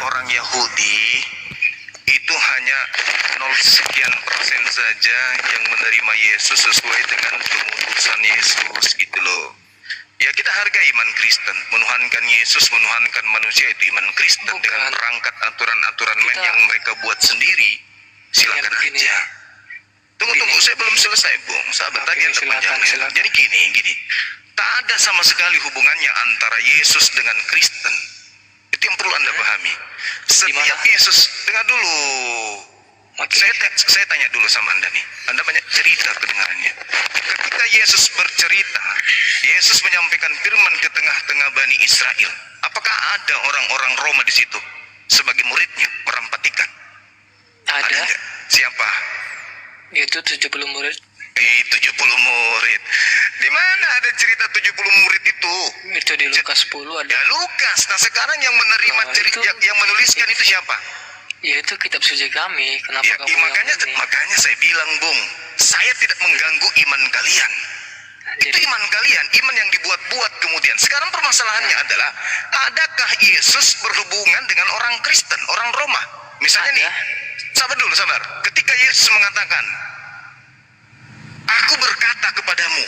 orang Yahudi itu hanya 0 sekian % saja yang menerima Yesus sesuai dengan pengutusan Yesus gitu loh. Ya kita hargai iman Kristen, menuhankan Yesus, menuhankan manusia itu iman Kristen. Bukan. Dengan perangkat aturan-aturan main yang mereka buat sendiri. Silakan aja. Tunggu, saya belum selesai, Bung. Sahabat tadi yang terpanjang. Jadi gini. Tak ada sama sekali hubungannya antara Yesus dengan Kristen. Itu yang perlu Anda pahami. Setiap Yesus, dengar dulu. Saya tanya dulu sama Anda nih. Anda banyak cerita kedengarannya. Ketika Yesus bercerita, Yesus menyampaikan firman ke tengah-tengah Bani Israel. Apakah ada orang-orang Roma di situ sebagai muridnya, orang Vatikan? Ada. Siapa? Itu 70 murid. 70 murid. Di mana ada cerita 70 murid itu? Itu di Lukas 10 ada. Ya Lukas. Nah sekarang yang menerima cerita, yang menuliskan itu siapa? Ya itu kitab suci kami. Kenapa Ya, kamu makanya saya bilang, Bung, saya tidak mengganggu iman kalian. Itu iman kalian, iman yang dibuat-buat kemudian. Sekarang permasalahannya adalah, adakah Yesus berhubungan dengan orang Kristen, orang Roma? Misalnya nih, sabar. Ketika Yesus mengatakan, aku berkata kepadamu,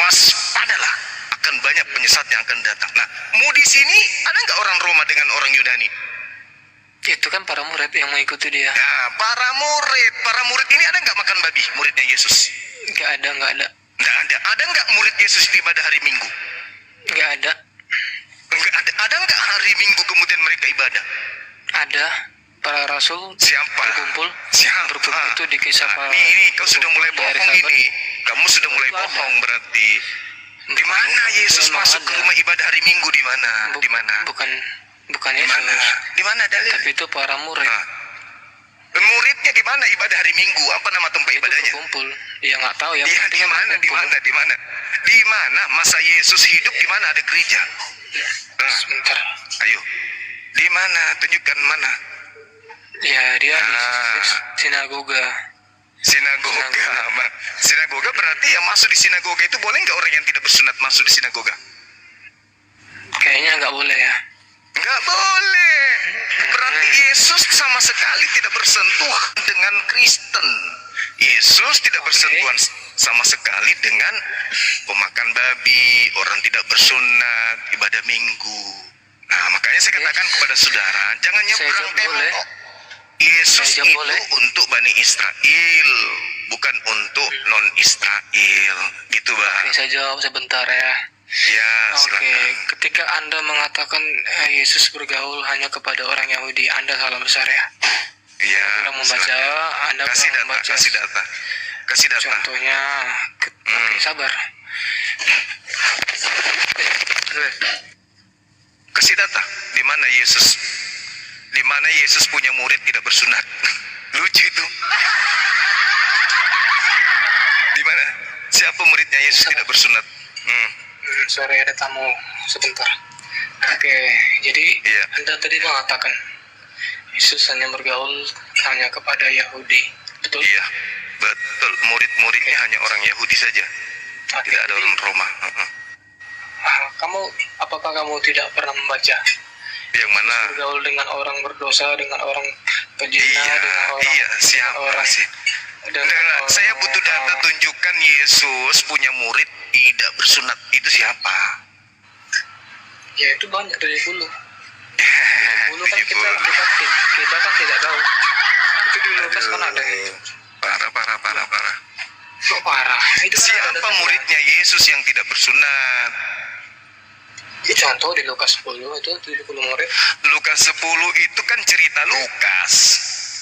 waspadalah, akan banyak penyesat yang akan datang. Nah, mau di sini ada nggak orang Roma dengan orang Yunani? Itu kan para murid yang mengikuti dia. Nah, para murid ini ada nggak makan babi? Muridnya Yesus? Nggak ada. Nggak ada. Ada nggak murid Yesus di ibadah hari Minggu? Nggak ada. Nggak ada. Ada nggak hari Minggu kemudian mereka ibadah? Ada. Para rasul Siapa? berkumpul itu di kisah para. Ini kau sudah mulai bohong ini. Kamu sudah mulai bohong berarti. Di mana Yesus masuk ke rumah ibadah hari Minggu, di mana? Di mana? Bukan Yesus. Di mana dalil? Tapi itu para murid. Muridnya di mana ibadah hari Minggu? Apa nama tempat ibadahnya? Berkumpul. Ya nggak tahu ya. Iya, di mana? Di mana masa Yesus hidup, di mana ada gereja? Sebentar. Ayo. Di mana? Tunjukkan mana? Ya dia di sinagoga. Sinagoga berarti yang masuk di sinagoga itu boleh nggak orang yang tidak bersunat masuk di sinagoga? Kayaknya nggak boleh ya. Nggak boleh. Berarti Yesus sama sekali tidak bersentuhan dengan Kristen. Yesus tidak bersentuhan sama sekali dengan pemakan babi, orang tidak bersunat, ibadah Minggu. Nah, makanya saya katakan kepada saudara, jangan nyebrang tembok. Yesus itu untuk Bani Israel, bukan untuk non-Israel. Gitu, Bang. Oke, saya jawab sebentar ya. Ya, silakan. Oke, ketika Anda mengatakan Yesus bergaul hanya kepada orang Yahudi, Anda salah besar ya. Iya. Anda kasih data. Contohnya, oke, sabar. Kasih data. Di mana Yesus punya murid tidak bersunat? Lucu itu. Di mana? Siapa muridnya Yesus tidak bersunat? Sorry, ada tamu sebentar. Oke, jadi Anda tadi mengatakan Yesus hanya bergaul hanya kepada Yahudi, betul? Iya, betul. Murid-muridnya hanya orang Yahudi saja. Tidak ada orang Roma. Apakah kamu tidak pernah membaca? Yang mana? Bergaul dengan orang berdosa, dengan orang pezina, dengan orang. Iya, siapa sih? Saya butuh data, tunjukkan Yesus punya murid tidak bersunat. Itu siapa? Ya itu banyak 70. 70 kan kita kan tidak tahu. Itu di Lukas kan ada. Parah. Kok parah? Itu siapa muridnya Yesus yang tidak bersunat? Ya, contoh di Lukas 10 itu 70 murid. Lukas 10 itu kan cerita Lukas.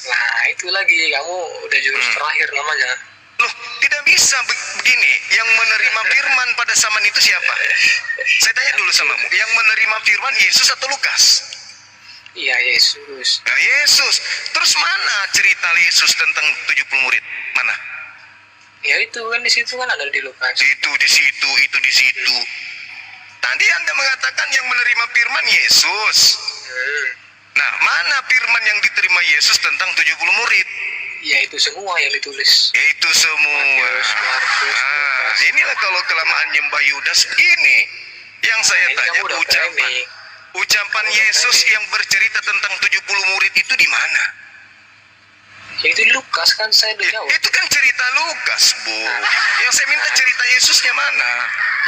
Nah itu lagi, kamu udah jurus terakhir namanya. Loh, tidak bisa begini. Yang menerima firman pada zaman itu siapa? Saya tanya dulu samamu. Yang menerima firman Yesus atau Lukas? Iya, Yesus. Nah, Yesus. Terus mana cerita Yesus tentang 70 murid? Mana? Ya itu kan di situ kan ada di Lukas. Itu di situ. Tadi Anda mengatakan yang menerima firman Yesus. Nah, mana firman yang diterima Yesus tentang 70 murid? Ya itu semua yang ditulis. Itu semua. Markus, inilah kalau kelamaan nyembah Yudas begini. Yang saya tanya ucapan. Ucapan Yesus yang bercerita tentang 70 murid itu di mana? Ya itu Lukas kan, saya udah jawab. Itu kan cerita Lukas, Bu. Yang saya minta cerita Yesusnya mana?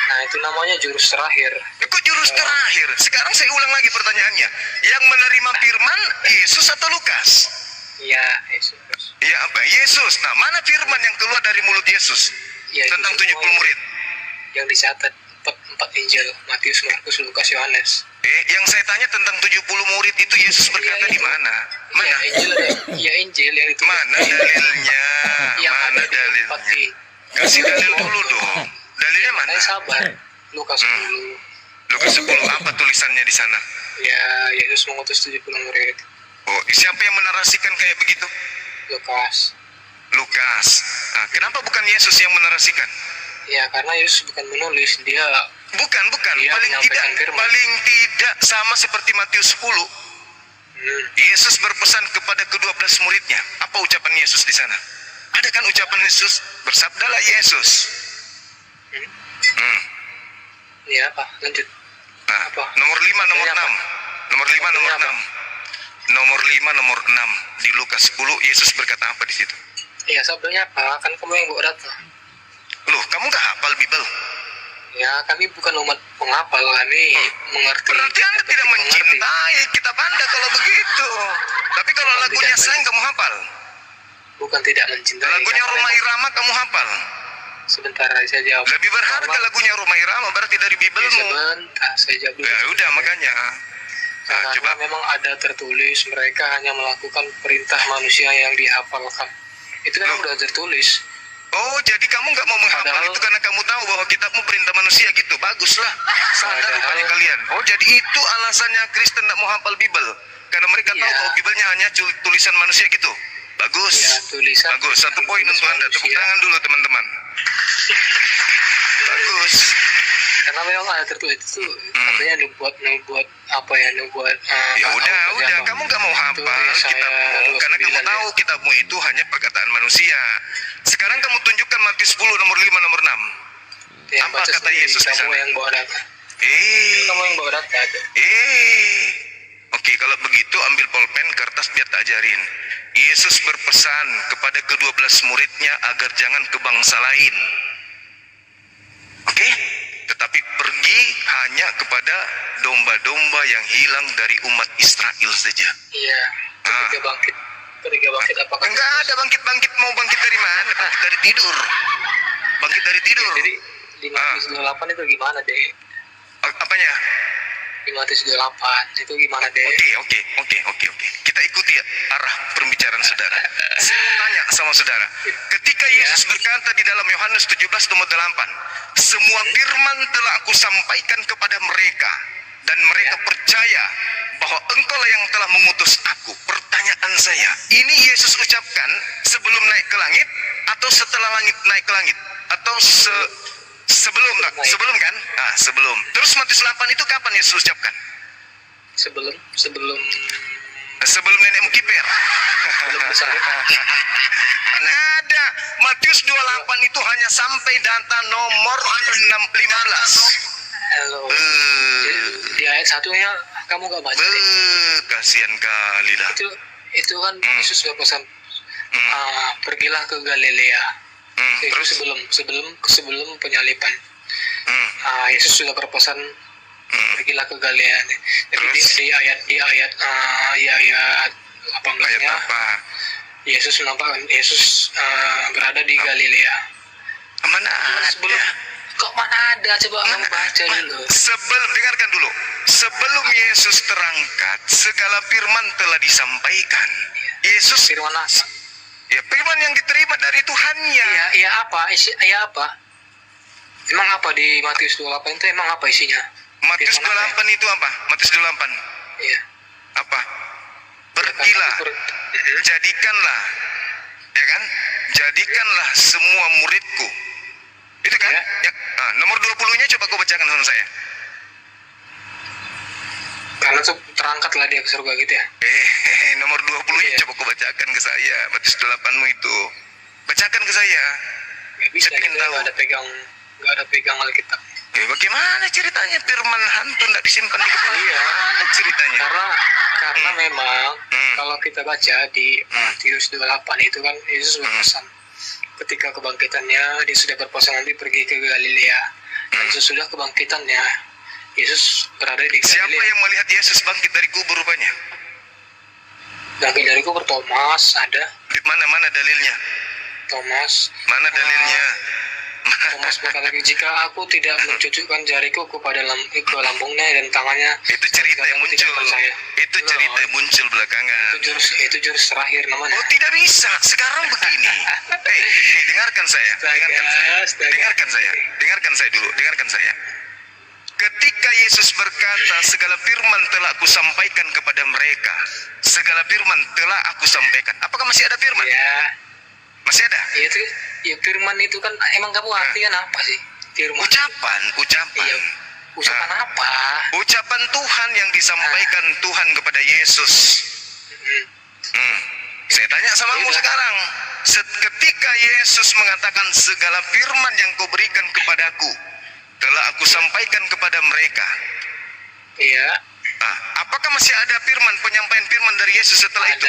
Nah itu namanya jurus terakhir. Kok jurus terakhir? Sekarang saya ulang lagi pertanyaannya. Yang menerima firman, Yesus atau Lukas? Ya Yesus. Ya apa? Yesus. Nah, mana firman yang keluar dari mulut Yesus? Ya, Tentang itu 70 murid. Yang dicatat empat Injil, Matius, Markus, Lukas, Yohanes. Yang saya tanya tentang 70 murid itu Yesus berkata di mana? Mana? Ya Injil ada. Ya Injil yang itu. Mana dalilnya? Yang Mana ada di dalilnya? 4 Kasih dalil dulu dong. Dalilnya mana? Sabar. Lukas 10. Lukas 10 apa tulisannya di sana? Ya Yesus mengutus 70 murid. Oh, siapa yang menarasikan kayak begitu? Lukas. Lukas. Nah, kenapa bukan Yesus yang menarasikan? Ya karena Yesus bukan menulis, dia Bukan. Dia menyampaikan firman. Paling tidak sama seperti Matius 10. Yesus berpesan kepada ke-12 muridnya. Apa ucapan Yesus di sana? Ada kan ucapan Yesus? Bersabdalah Yesus. Ya apa? Lanjut. Nah, Apa? nomor 5, nomor Artinya 6. apa? Nomor 5, nomor Artinya 6. Nomor 5, nomor 6. Di Lukas 10, Yesus berkata apa di situ? Ya sabdanya apa? Kan kamu yang bawa data. Loh, kamu gak hafal Bible? Ya kami bukan umat penghafal, kami mengerti. Berarti Anda tidak mencintai kitab Anda kalau begitu. Tapi kalau Bukan lagunya tidak Slang kamu hafal? Bukan tidak mencintai. Lagunya karena Roma Irama kamu hafal? Sebentar saya jawab. Lebih berharga lagunya Roma Irama berarti dari Ya, Biblemu. sebentar saya jawab dulu. Ya udah makanya. Nah, Karena coba. memang ada tertulis, mereka hanya melakukan perintah manusia yang dihafalkan. Itu kan Loh. udah tertulis. Oh, jadi kamu nggak mau menghafal Padahal- itu karena kamu tahu bahwa kitabmu perintah manusia gitu. Baguslah. Sadar Padahal- rupanya kalian. Oh, jadi itu alasannya Kristen nggak mau hafal Bible. Karena mereka tahu Iya. bahwa Biblenya hanya tulisan manusia gitu. Bagus. Ya, tulisan. Bagus. Satu poin untuk Anda. Tepuk manusia. tangan dulu teman-teman. Bagus. Karena memang ada tertulis itu katanya nubuat apa ya nubuat. Ya udah, kamu nggak mau hafal kitabmu karena kamu tahu kitabmu itu hanya perkataan manusia. Sekarang kamu tunjukkan Matius 10 nomor 5 nomor 6. Apa kata Yesus di kamu sana? yang bawa data. Kamu yang bawa data. Oke, kalau begitu ambil pulpen, kertas biar tak ajarin. Yesus berpesan kepada ke-12 muridnya agar jangan ke bangsa lain. Oke? Tetapi pergi hanya kepada domba-domba yang hilang dari umat Israel saja. Iya. Ketika bangkit apakah? Enggak ada bangkit-bangkit, mau bangkit dari mana? Bangkit dari tidur. Bangkit dari tidur. Jadi di Matius 28 itu gimana deh? Apanya? Di Matius 28 itu gimana deh? Oke. Kita ikuti arah pembicaraan saudara. Saya mau tanya sama saudara. Ketika Yesus berkata di dalam Yohanes 17 nomor 8, semua firman telah aku sampaikan kepada mereka, dan mereka percaya bahwa engkaulah yang telah mengutus aku. Pertanyaan saya, ini Yesus ucapkan sebelum naik ke langit atau setelah naik ke langit? Atau sebelum kan? Sebelum. Terus Matius 8 itu kapan Yesus ucapkan? Sebelum nenekmu kiper. Belum besar. Mana ada. Matius 28 itu hanya sampai data nomor 15. Halo. Di ayat 1-nya kamu gak baca deh. Kasihan kali lah. Itu kan Yesus berpesan pergilah ke Galilea. Itu Terus sebelum penyaliban. Yesus sudah berpesan pergilah ke Galilea. Jadi di ayat 18-nya ayat apa? Yesus berada di Galilea. Mana ada? Kok mana ada? Coba kamu baca dulu. Dengarkan dulu. Sebelum Yesus terangkat, segala firman telah disampaikan. Yesus Firman apa? ya firman yang diterima dari Tuhannya. Ya apa? Apa? Emang apa di Matius 28 itu emang apa isinya? Matius Firman apa 28 itu apa? Matius 28 Iya. apa? Pergilah, jadikanlah, ya kan? Jadikanlah semua muridku. Itu kan? Ya. Nomor 20-nya coba kau bacakan sama saya. Karena tuh terangkatlah dia ke surga gitu ya. Nomor 20-nya Iya. coba kau bacakan ke saya. Matius 8-mu itu. Bacakan ke saya. Gak bisa, Saya pengen kita tahu. gak ada pegang Alkitab. Bagaimana ceritanya firman hantu tidak disimpan di kepala? Iya. Gimana ceritanya? Karena memang kalau kita baca di Matius 28 itu kan Yesus berpesan ketika kebangkitannya dia sudah berpesan nanti pergi ke Galilea, dan sesudah kebangkitannya Yesus berada di Galilea. Siapa yang melihat Yesus bangkit dari kubur rupanya? Bangkit dari kubur Thomas ada. Di mana dalilnya? Thomas. Mana dalilnya? Thomas berkata, jika aku tidak mencucukkan jariku kepada ke lambungnya dan tangannya, Itu cerita yang aku tidak muncul. percaya. Itu cerita yang muncul belakangan. Itu jurus terakhir namanya. Oh, tidak bisa. Sekarang begini. Dengarkan saya. Dengarkan saya dulu. Dengarkan saya. Ketika Yesus berkata, segala firman telah aku sampaikan kepada mereka. Segala firman telah aku sampaikan. Apakah masih ada firman? Ya. Masih ada? Itu ya firman itu kan emang kamu artikan apa sih? Firman. Ucapan. Iya. Ucapan apa? Ucapan Tuhan yang disampaikan Tuhan kepada Yesus. Saya tanya sama kamu sekarang. Ketika Yesus mengatakan segala firman yang kau berikan kepadaku telah aku sampaikan kepada mereka. Iya. Apakah masih ada penyampaian firman dari Yesus setelah itu?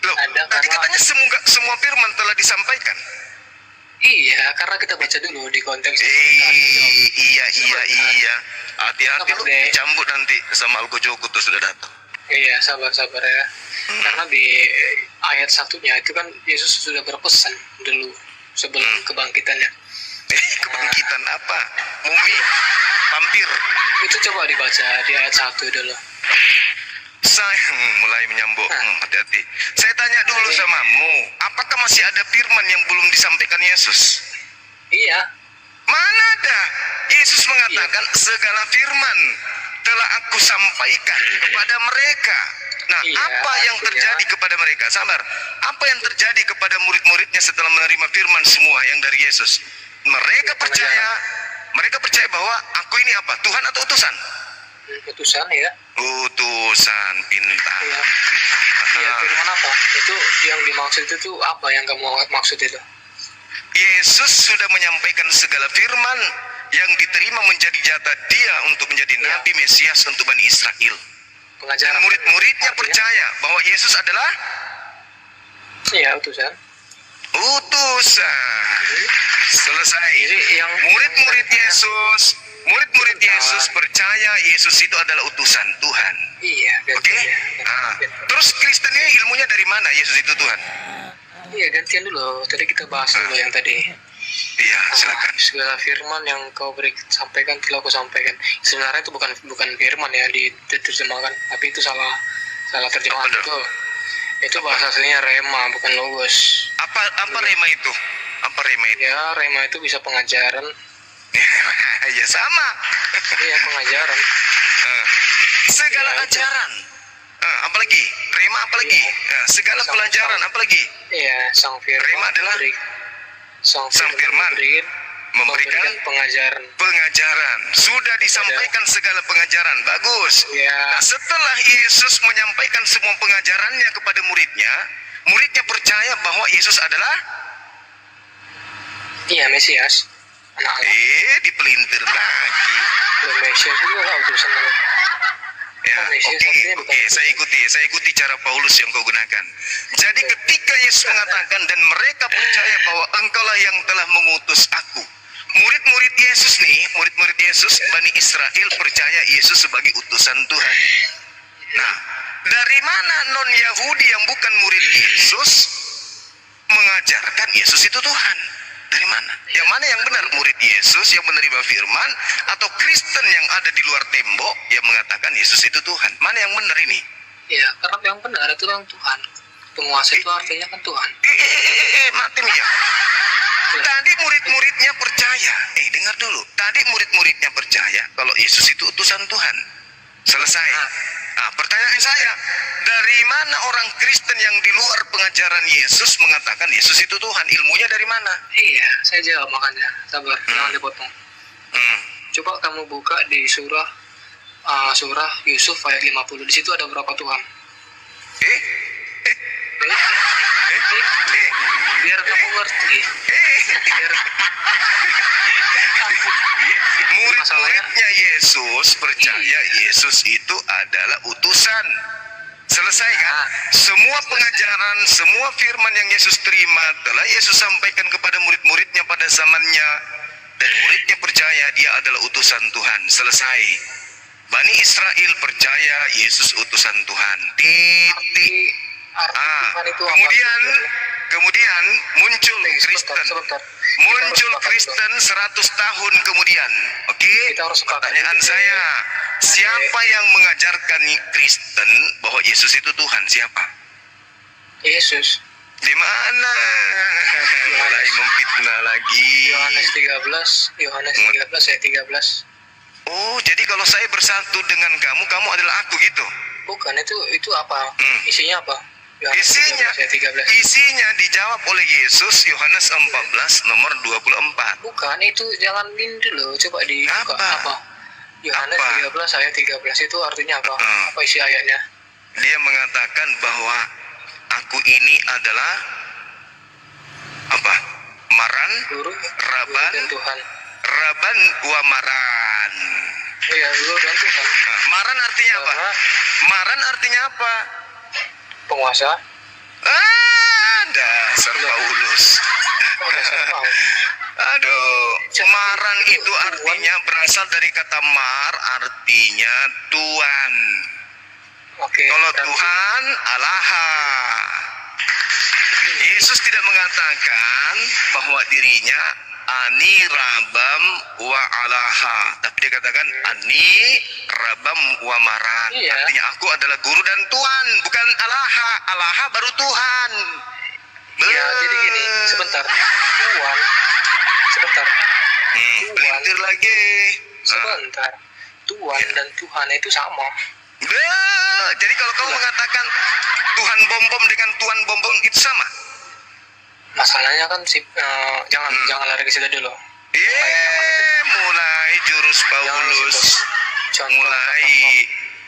Loh, ada, tadi karena katanya semua firman telah disampaikan. Iya, karena kita baca dulu di konteks Iya. Hati-hati lu dicambuk nanti sama Algo Joko tuh sudah datang. Iya, sabar ya. Karena di ayat 1-nya itu kan Yesus sudah berpesan dulu sebelum kebangkitannya. Kebangkitan apa? Mumi, vampir. Itu coba dibaca di ayat 1 dulu. Saya mulai menyambung. Hati-hati. Saya tanya dulu samamu, apakah masih ada firman yang belum disampaikan Yesus? Iya. Mana ada? Yesus mengatakan segala firman telah aku sampaikan kepada mereka. Nah, apa yang terjadi kepada mereka? Sabar. Apa yang terjadi kepada murid-muridnya setelah menerima firman semua yang dari Yesus? Mereka percaya bahwa aku ini apa? Tuhan atau utusan? Utusan ya. Utusan, pintar. Iya, firman apa? Itu yang dimaksud itu apa yang kamu maksud itu? Yesus sudah menyampaikan segala firman yang diterima menjadi jatah dia untuk menjadi Nabi Mesias untuk Bani Israel. Dan murid-muridnya percaya bahwa Yesus adalah utusan. Selesai. Yang murid-murid Yesus percaya Yesus itu adalah utusan Tuhan. Iya. Oke? Terus Kristen ini ilmunya dari mana Yesus itu Tuhan? Iya, gantian dulu. Tadi kita bahas dulu yang tadi. Iya, silakan. Segala firman yang kau sampaikan telah aku sampaikan. Sebenarnya itu bukan firman ya diterjemahkan, tapi itu salah terjemahan itu. Itu bahasa aslinya rema, bukan logos. Apa rema itu? Apa rema itu? Ya, rema itu bisa pengajaran. Ya sama. Iya, pengajaran. Segala ajaran. Apalagi? Rema apalagi? Segala pelajaran apalagi? Iya, sang firman. Rema adalah sang firman memberikan pengajaran. Sudah disampaikan segala pengajaran. Bagus. Ya. Nah, setelah Yesus menyampaikan semua pengajarannya kepada muridnya percaya bahwa Yesus adalah Mesias. Anak Allah. Dipelintir lagi. Mesias juga utusan Allah. Ya, oke, saya ikuti cara Paulus yang kau gunakan. Jadi ketika Yesus mengatakan dan mereka percaya bahwa engkaulah yang telah mengutus aku. Murid-murid Yesus Bani Israel percaya Yesus sebagai utusan Tuhan. Nah, dari mana non-Yahudi yang bukan murid Yesus mengajarkan Yesus itu Tuhan? Dari mana? Yang mana yang benar? Murid Yesus yang menerima firman atau Kristen yang ada di luar tembok yang mengatakan Yesus itu Tuhan? Mana yang benar ini? Ya, karena yang benar itu yang Tuhan. Penguasa itu artinya kan Tuhan. Mati ya. Tadi murid-muridnya percaya. Dengar dulu. Tadi murid-muridnya percaya kalau Yesus itu utusan Tuhan. Selesai. Pertanyaan saya, dari mana orang Kristen yang di luar pengajaran Yesus mengatakan Yesus itu Tuhan? Ilmunya dari mana? Iya, saya jawab makanya. Sabar, jangan dipotong. Coba kamu buka di surah Yusuf ayat 50. Di situ ada berapa Tuhan? biar kamu ngerti. Biar Murid-muridnya Yesus percaya Yesus itu adalah utusan. Selesai kan? Semua pengajaran, semua firman yang Yesus terima telah Yesus sampaikan kepada murid-muridnya pada zamannya. Dan muridnya percaya dia adalah utusan Tuhan. Selesai. Bani Israel percaya Yesus utusan Tuhan. Titik. Kemudian muncul Kristen. Muncul Kristen 100 tahun kemudian. Oke? Pertanyaan saya, siapa yang mengajarkan Kristen bahwa Yesus itu Tuhan? Siapa? Yesus. Di mana? Mulai memfitnah lagi. Yohanes 13 ayat 13. Oh, jadi kalau saya bersatu dengan kamu, kamu adalah aku gitu. Bukan, itu apa? Isinya apa? Yohanes Isinya 13 ayat 13. Isinya dijawab oleh Yesus Yohanes 14 nomor 24. Bukan, itu jangan dulu, coba dibuka apa? Yohanes 13 ayat 13 itu artinya apa? Apa isi ayatnya? Dia mengatakan bahwa aku ini adalah apa? Maran, Guru, Raban, dan Tuhan. Raban wa Maran. Iya, Guru dan Tuhan. Maran artinya apa? Maran artinya apa? Penguasa. Dasar Paulus. Aduh, Maran itu artinya berasal dari kata mar, artinya Tuhan. Oke. Kalau Tuhan, Allaha. Yesus tidak mengatakan bahwa dirinya ani rabam wa alaha, tapi dia katakan ani rabam wa maran. Iya. Artinya aku adalah guru dan Tuhan, bukan alaha. Alaha baru Tuhan. Iya, jadi gini, sebentar. Pelintir lagi. Sebentar. Tuhan dan Tuhan itu sama. Jadi kalau kamu mengatakan Tuhan bom-bom dengan Tuhan bom-bom itu sama? Masalahnya kan jangan lari ke situ dulu. Mulai jurus Paulus. Mulai.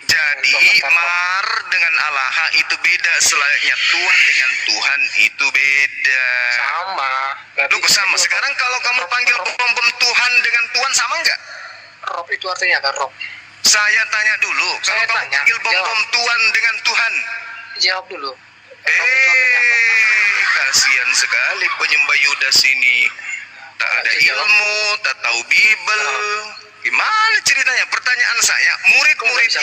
Jadi mar dengan Allaha itu beda, selayaknya Tuhan dengan Tuhan itu beda. Sama. Lu sama. Sekarang kalau kamu panggil bom-bom Tuhan dengan Tuhan sama enggak? Rob itu artinya apa, Rob? Saya tanya dulu. Kalau kamu panggil bom-bom Tuhan dengan Tuhan, jawab dulu. Rob itu artinya apa? Kasihan sekali penyembah Yudas ini. Tak ada ilmu, tak tahu Bible. Gimana ceritanya? Pertanyaan saya, murid-murid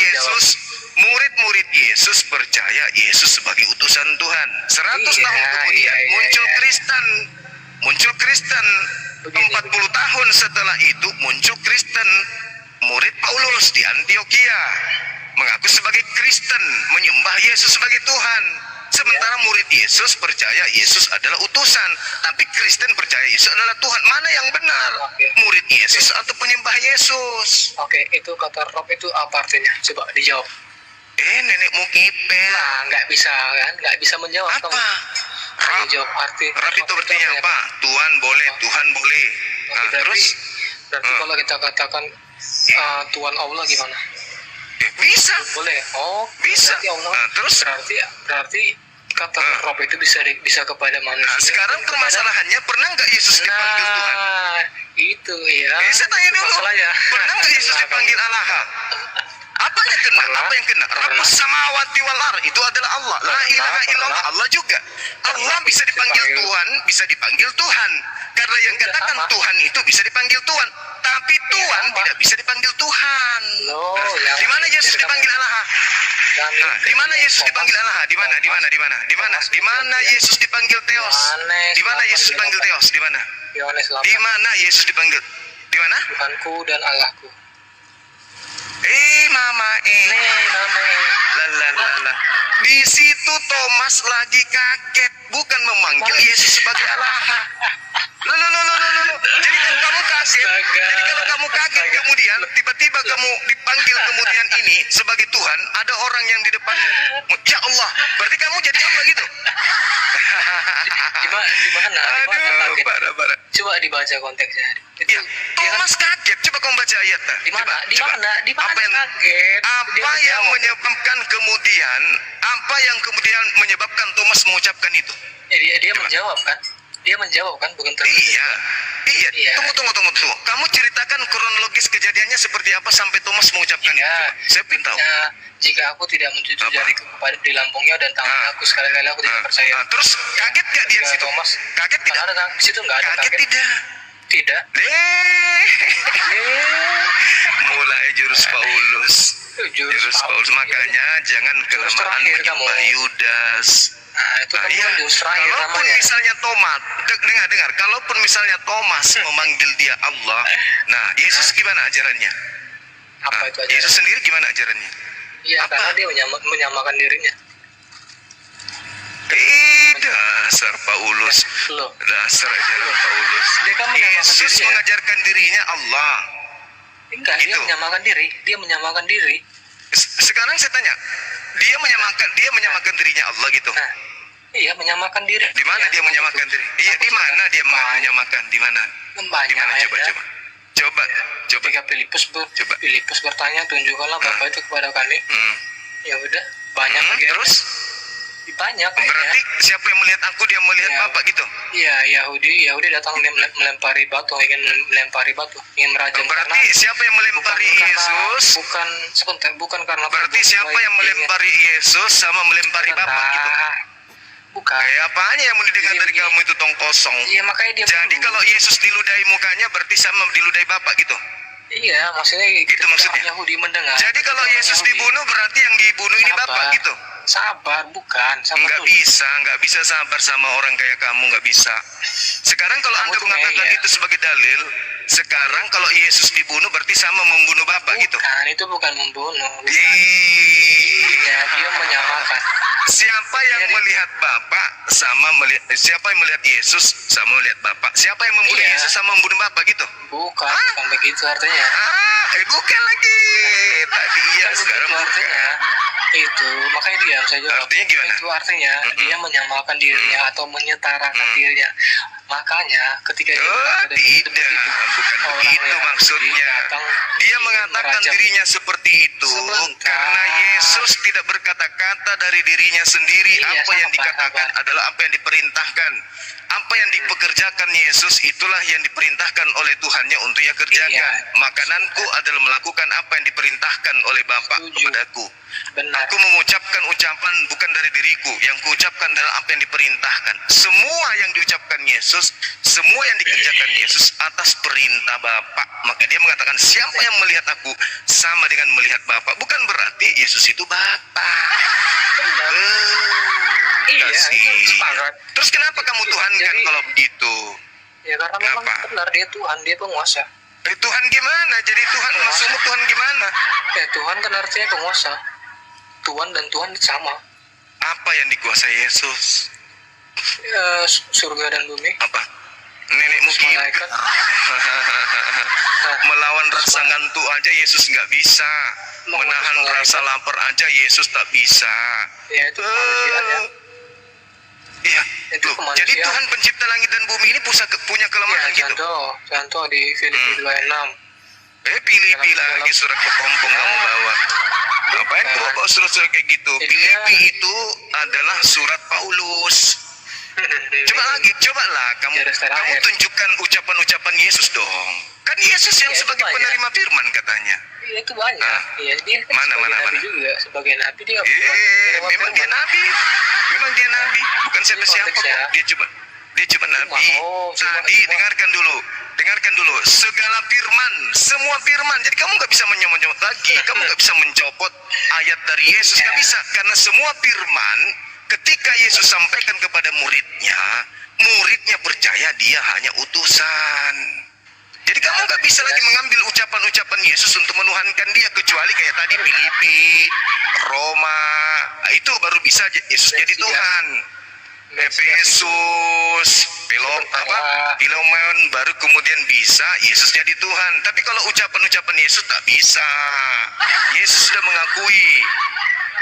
Yesus percaya Yesus sebagai utusan Tuhan. 100 tahun kemudian muncul Kristen. 40 tahun setelah itu muncul Kristen. Murid Paulus di Antioquia mengaku sebagai Kristen, menyembah Yesus sebagai Tuhan. Sementara murid Yesus percaya Yesus adalah utusan, tapi Kristen percaya Yesus adalah Tuhan. Mana yang benar? Murid Yesus atau penyembah Yesus? Oke, itu kata Rob itu apa artinya? Coba dijawab. Nenekmu kipel. Nah, nggak bisa menjawab. Apa? Rab. Jawab arti. Rab itu artinya apa? Tuhan boleh, Tuhan boleh. Nah, berarti kalau kita katakan Tuhan Allah gimana? Bisa. Boleh. Oh, bisa. Allah. Nah, terus berarti kata Rob itu bisa kepada manusia. Nah, sekarang permasalahannya, pernah nggak Yesus dipanggil Tuhan? Itu ya. Saya tanya dulu. Masalahnya. Pernah nggak Yesus dipanggil Allah? Apa yang kena? Apa yang kena? Rabbus samawati wal ar, itu adalah Allah. La ilaha illallah, Allah juga. Allah bisa dipanggil Tuhan, bisa dipanggil Tuhan. Karena yang katakan Tuhan itu bisa dipanggil Tuhan, tapi Tuhan tidak bisa dipanggil Tuhan. Di mana Yesus dipanggil Allah? Di mana Yesus dipanggil Allah? Di mana? Di mana Yesus dipanggil Theos? Di mana Yesus dipanggil Theos? Di mana? Di mana Yesus dipanggil? Di mana? Tuhanku dan Allahku. Mama Lala. Di situ Thomas lagi kaget, bukan memanggil Yesus sebagai Allah. Jadi kalau kamu kaget, kemudian tiba-tiba kamu dipanggil kemudian ini sebagai Tuhan, ada orang yang di depan, ya Allah, berarti kamu jadi Allah gitu. Di mana? Aduh, parah. Coba dibaca konteksnya. Ya, Thomas kaget. Coba kamu baca ayatnya. Di mana Apa yang kaget? Apa yang kemudian menyebabkan Thomas mengucapkan itu? Ya, dia menjawab kan? dia menjawab kan, bukan Iya. Iya. Iya. Tunggu. Kamu ceritakan kronologis kejadiannya seperti apa sampai Thomas mengucapkan itu. Iya. Coba. Saya ingin tahu. Nah, jika aku tidak mencuci Apa? jariku kepada di lambungnya dan tangan aku, sekali-kali aku tidak percaya. Terus kaget gak dia di Ketika situ? Thomas, Kaget tidak? ada di situ nggak ada Kaget tidak? Tidak. Mulai jurus Paulus. Jurus Paulus. Makanya jangan Jurus kelamaan terakhir kamu. menyembah Yudas. Nah, itu kan Iya. jurus terakhir Kalaupun namanya. misalnya Thomas, dengar, kalaupun misalnya Thomas memanggil dia Allah, nah Yesus gimana ajarannya? Apa itu aja? Yesus sendiri gimana ajarannya? Iya, apa? karena dia menyamakan dirinya. Dasar Paulus. Loh, Dasar ajaran Paulus. dia kan menyamakan Yesus dirinya. mengajarkan dirinya Allah. Enggak, dia Gitu. menyamakan diri. Dia menyamakan diri. Sekarang saya tanya, dia menyamakan dirinya Allah gitu. Nah, iya, menyamakan diri. Di mana Iya, dia menyamakan itu. diri? Iya, di mana dia Banyak. menyamakan? Di mana? Banyak Di mana? Coba. ayatnya. Coba. Ketika Coba. Filipus bertanya, tunjukkanlah Bapa itu kepada kami. Hmm. Ya udah, banyak lagi. Terus Banyak berarti siapa yang melihat aku dia melihat Ya. Bapak gitu. Iya, Yahudi datang, dia melempari batu, ingin melempari batu, ingin merajam. Berarti siapa yang melempari Yesus? Bukan karena Berarti siapa yang melempari Yesus sama melempari Bapak gitu? Bukan. Kayak apanya yang mendidikan dari Iya. kamu itu tong kosong? Iya, makanya dia Jadi bunuh. kalau Yesus diludahi mukanya berarti sama diludahi Bapak gitu. Iya, maksudnya Gitu maksudnya. Yahudi mendengar. Jadi kalau Orang Yesus Yahudi. dibunuh berarti yang dibunuh ini Sabar. Bapak gitu. Sabar, bukan. Sabar Nggak dulu. nggak bisa sabar sama orang kayak kamu, nggak bisa. Sekarang kalau Kamu Anda tuh mengatakan ngeyel. itu sebagai dalil, sekarang kalau Yesus dibunuh berarti sama membunuh Bapak gitu. Bukan, itu bukan membunuh. Bukan. Ih, Iya, dia menyamakan. siapa yang Jadi- melihat Bapak sama melihat siapa yang melihat Yesus sama melihat Bapak? Siapa yang membunuh Iya. Yesus sama membunuh Bapak gitu? Bukan begitu artinya. Bukan lagi. Tadi iya, Bukan sekarang begitu artinya. bukan. Itu makanya diam saya jawab. Artinya gimana? Itu artinya dia menyamakan dirinya atau menyetarakan dirinya. Makanya ketika dia berkata Tidak, begitu, bukan orang begitu Yahudi maksudnya. datang, Dia ingin mengatakan merajam. dirinya seperti itu Sebentar. karena Yesus tidak berkata-kata dari dirinya sendiri. Iya, Apa yang sabar, dikatakan sabar. adalah apa yang diperintahkan. Apa yang dipekerjakan Yesus itulah yang diperintahkan oleh Tuhannya untuk ia kerjakan. Iya. Makananku adalah melakukan apa yang diperintahkan oleh Bapa Setuju. kepadaku. Benar. Aku mengucapkan ucapan bukan dari diriku. Yang kuucapkan adalah apa yang diperintahkan. Semua yang diucapkan Yesus, semua yang dikerjakan Yesus atas perintah Bapa. Maka dia mengatakan siapa yang melihat aku sama dengan melihat Bapa. Bukan berarti Yesus itu Bapa. Benar. Iya, Kasih. itu sepakat. Terus kenapa kamu tuhankan Jadi- kalau begitu? Ya karena memang Kenapa? benar dia Tuhan, dia penguasa. Tuhan gimana? Jadi Tuhan maksudmu Tuhan gimana? Ya Tuhan kan artinya penguasa. Tuhan dan Tuhan sama. Apa yang dikuasai Yesus? Ya, surga dan bumi. Apa? Nenek mungkin Malaikat. melawan rasa ngantuk aja Yesus nggak bisa. Menahan rasa lapar aja Yesus tak bisa. Ya itu kemanusiaan ya. Iya. Itu Loh, kemanusiaan. jadi Tuhan pencipta langit dan bumi ini punya kelemahan Ya, gitu. contoh di Filipi 2:6. Pilih lagi surat kepompong kamu bawa. Ngapain kamu bawa surat-surat kayak gitu? Itu Filipi ya. itu adalah surat Paulus. Cobalah kamu Garis terakhir. kamu tunjukkan ucapan-ucapan Yesus dong. Kan Yesus yang Ya, itu sebagai banyak. penerima firman katanya. Iya itu banyak. Ah. Iya dia kan Mana, sebagai mana, nabi mana? juga, sebagai nabi dia. Memang dia nabi. Memang dia nabi. Bukan siapa-siapa kok. konteksnya. Dia cuma nabi. Tadi dengarkan dulu. Dengarkan dulu. Segala firman, semua firman. Jadi kamu nggak bisa menyomot-nyomot lagi. Kamu nggak bisa mencopot ayat dari Yesus. Nggak bisa. Karena semua firman, ketika Yesus sampaikan kepada muridnya, muridnya percaya dia hanya utusan. Jadi kamu nggak bisa lagi mengambil ucapan-ucapan Yesus untuk menuhankan dia, kecuali kayak tadi Filipi, Roma. Nah, itu baru bisa Yesus jadi Tuhan. Efesus, Filemon, baru kemudian bisa Yesus jadi Tuhan. Tapi kalau ucapan-ucapan Yesus tak bisa. Yesus sudah mengakui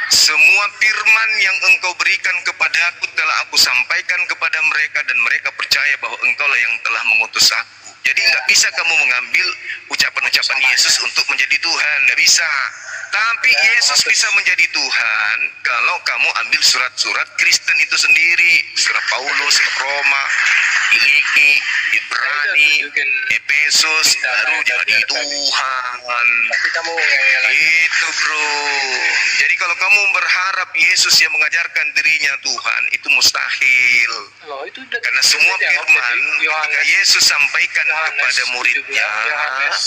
semua firman yang engkau berikan kepada aku telah aku sampaikan kepada mereka dan mereka percaya bahwa engkau lah yang telah mengutus aku. Jadi nggak bisa kamu mengambil ucapan-ucapan Yesus untuk menjadi Tuhan, nggak bisa. Tapi Yesus bisa menjadi Tuhan kalau kamu ambil surat-surat Kristen itu sendiri, surat Paulus, Roma. Iliki, Ibrani, tunjukin. Efesus, Bisa, baru saya jadi belajar tadi. Tuhan. Tapi kamu ngeyel lagi. Itu bro. Jadi kalau kamu berharap Yesus yang mengajarkan dirinya Tuhan, itu mustahil. Loh, itu udah Karena semua udah jawab firman tadi. ketika Yohanes Yesus sampaikan Yohanes kepada 17, muridnya, Yohanes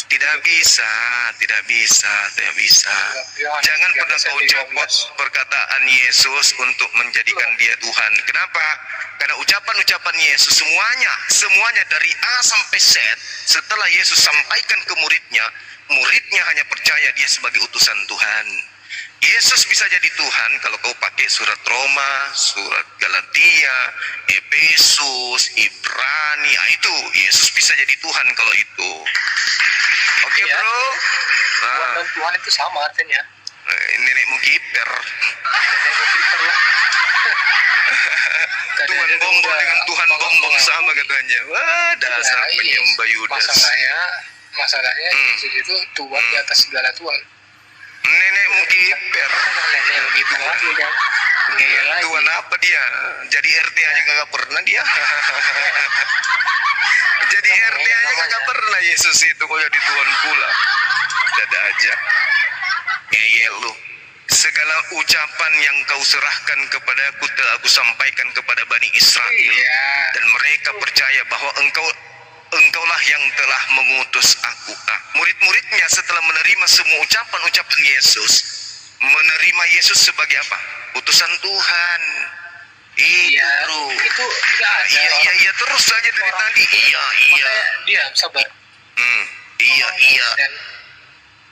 tidak bisa, tidak bisa, tidak bisa. Yohanes Jangan 13, pernah kau copot perkataan Yesus untuk menjadikan dia Tuhan. Kenapa? Karena ucapan-ucapan Yesus semuanya dari A sampai Z, setelah Yesus sampaikan ke muridnya, muridnya hanya percaya dia sebagai utusan Tuhan. Yesus bisa jadi Tuhan kalau kau pakai surat Roma, surat Galatia, Efesus, Ibrani. Itu Yesus bisa jadi Tuhan kalau itu. Oke Iya. bro. Tuhan dan Tuhan itu sama artinya. Nenekmu kiper. Nenekmu pinter lah. Tuhan Bombong dengan Tuhan Bombong sama katanya. Wah, dasar Iya, penyembah Yudas. Masalahnya Yesus itu Tuhan di atas segala Tuhan. Nenekmu kiper. Nenekmu kiper lagi kan. Ngeyel lagi. Tuhan apa dia? Jadi RT aja kagak pernah dia. Jadi RT aja kagak pernah Yesus itu kok jadi Tuhan pula. Dada aja. Ngeyel lu. Segala ucapan yang kau serahkan kepadaku telah aku sampaikan kepada Bani Israel. Iya. Dan mereka percaya bahwa engkaulah yang telah mengutus aku. Nah, murid-muridnya setelah menerima semua ucapan-ucapan Yesus, menerima Yesus sebagai apa? Utusan Tuhan. Itu Iya, bro. itu nggak ada. Iya terus saja dari orang- tadi. Iya. Makanya dia sabar. Iya.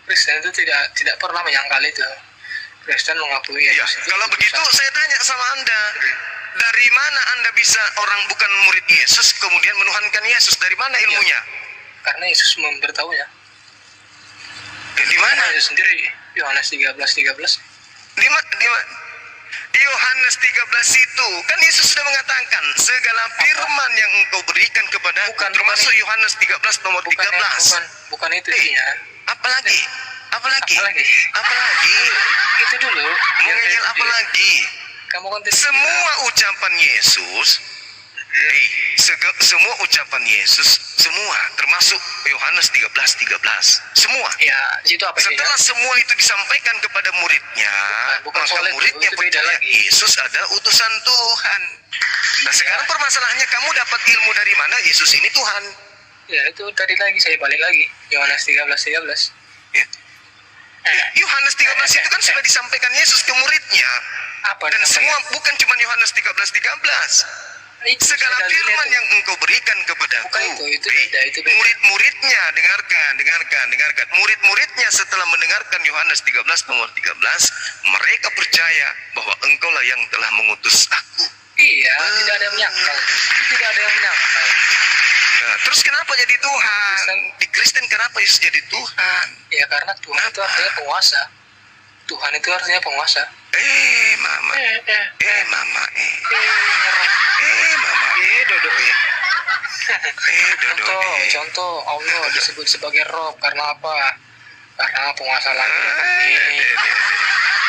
Kristen itu tidak pernah menyangkal itu. Kristen mengakui Iya. Yesus itu Kalau begitu utusan. saya tanya sama Anda, dari mana Anda bisa orang bukan murid Yesus kemudian menuhankan Yesus? Dari mana ilmunya? Karena Yesus memberitahunya. Di mana? Karena Yesus sendiri Yohanes 13. Di Yohanes 13 itu kan Yesus sudah mengatakan segala firman yang engkau berikan kepada Bukan, termasuk bukan. Yohanes 13 nomor 13. Bukan itu isinya. Apalagi? Apalagi? Apalagi? Itu dulu. Mau ngeyel apa lagi? Kamu kan tadi Semua ucapan Yesus, semua ucapan Yesus, semua termasuk Yohanes 13. Semua. ya di situ apa isinya? Setelah semua itu disampaikan kepada muridnya, Bukan maka soal itu, muridnya itu beda percaya lagi. Yesus adalah utusan Tuhan. Nah sekarang permasalahannya kamu dapat ilmu dari mana Yesus ini Tuhan? Ya itu tadi lagi saya balik lagi Yohanes 13. Ya. Yohanes 13 itu kan sudah disampaikan Yesus ke muridnya. Apa Dan disampaikan? semua bukan cuma Yohanes 13. Itu Segala saya dalilnya firman tuh. yang engkau berikan kepadaku. Bukan itu beda, itu beda. Murid-muridnya dengarkan. Murid-muridnya setelah mendengarkan Yohanes 13 nomor 13, mereka percaya bahwa engkaulah yang telah mengutus aku. Iya, tidak ada yang menyangkal. Tidak ada yang menyangkal. Nah, terus kenapa jadi Tuhan? Di Kristen kenapa Yesus jadi Tuhan? Ya karena Tuhan itu artinya penguasa. Tuhan itu artinya penguasa. Mama. Mama. Dodo. Dodo. Contoh Allah disebut sebagai Rob karena apa? Karena penguasa langit.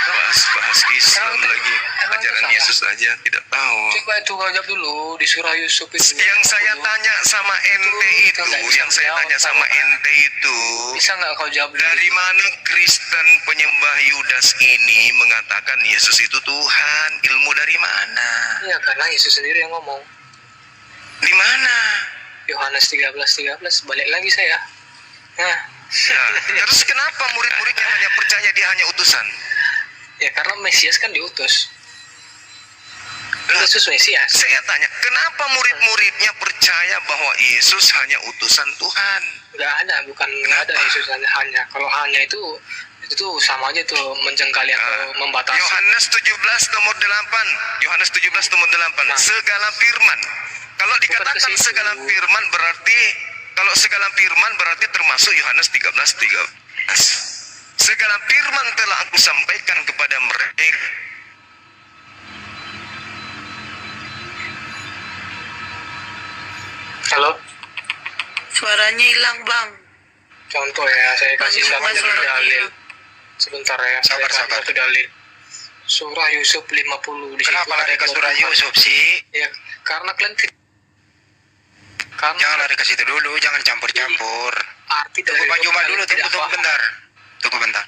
Bahas Islam lagi. Emang itu Ajaran salah? Yesus aja tidak tahu. Coba itu kau jawab dulu di surah Yusuf itu. Yang saya tanya sama ente itu, nggak bisa yang saya menjawab, tanya sama Pak. ente itu, Bisa nggak kau jawab dulu? dari mana Kristen penyembah Yudas ini mengatakan Yesus itu Tuhan? Ilmu dari mana? Ya karena Yesus sendiri yang ngomong. Di mana? Yohanes 13. Balik lagi saya. Nah, Nah, terus kenapa murid-muridnya hanya percaya dia hanya utusan? ya karena Mesias kan diutus. Nah, Yesus Mesias. saya tanya, kenapa murid-muridnya percaya bahwa Yesus hanya utusan Tuhan? Nggak ada, bukan nggak ada Yesus hanya. Kalau hanya itu sama aja tuh menjengkali atau membatasi. Yohanes 17 nomor 8. Yohanes 17 nomor 8. Nah. Segala firman. Kalau dikatakan ke situ. segala firman berarti termasuk Yohanes 13. Segala firman telah aku sampaikan kepada mereka. Halo. Suaranya hilang, Bang. Contoh ya, saya kasih Bang, satu suaranya dalil. hilang. Sebentar ya, saya Sabar, kasih sabar. satu dalil. Surah Yusuf 50 di situ Kenapa ada lari ke surah 24. Yusuf sih? Ya, karena kalian Karena Jangan lari ke situ dulu, jangan campur-campur. arti dari Tunggu Pak Juma kalian dulu, tidak tunggu paham. bentar. Tunggu bentar.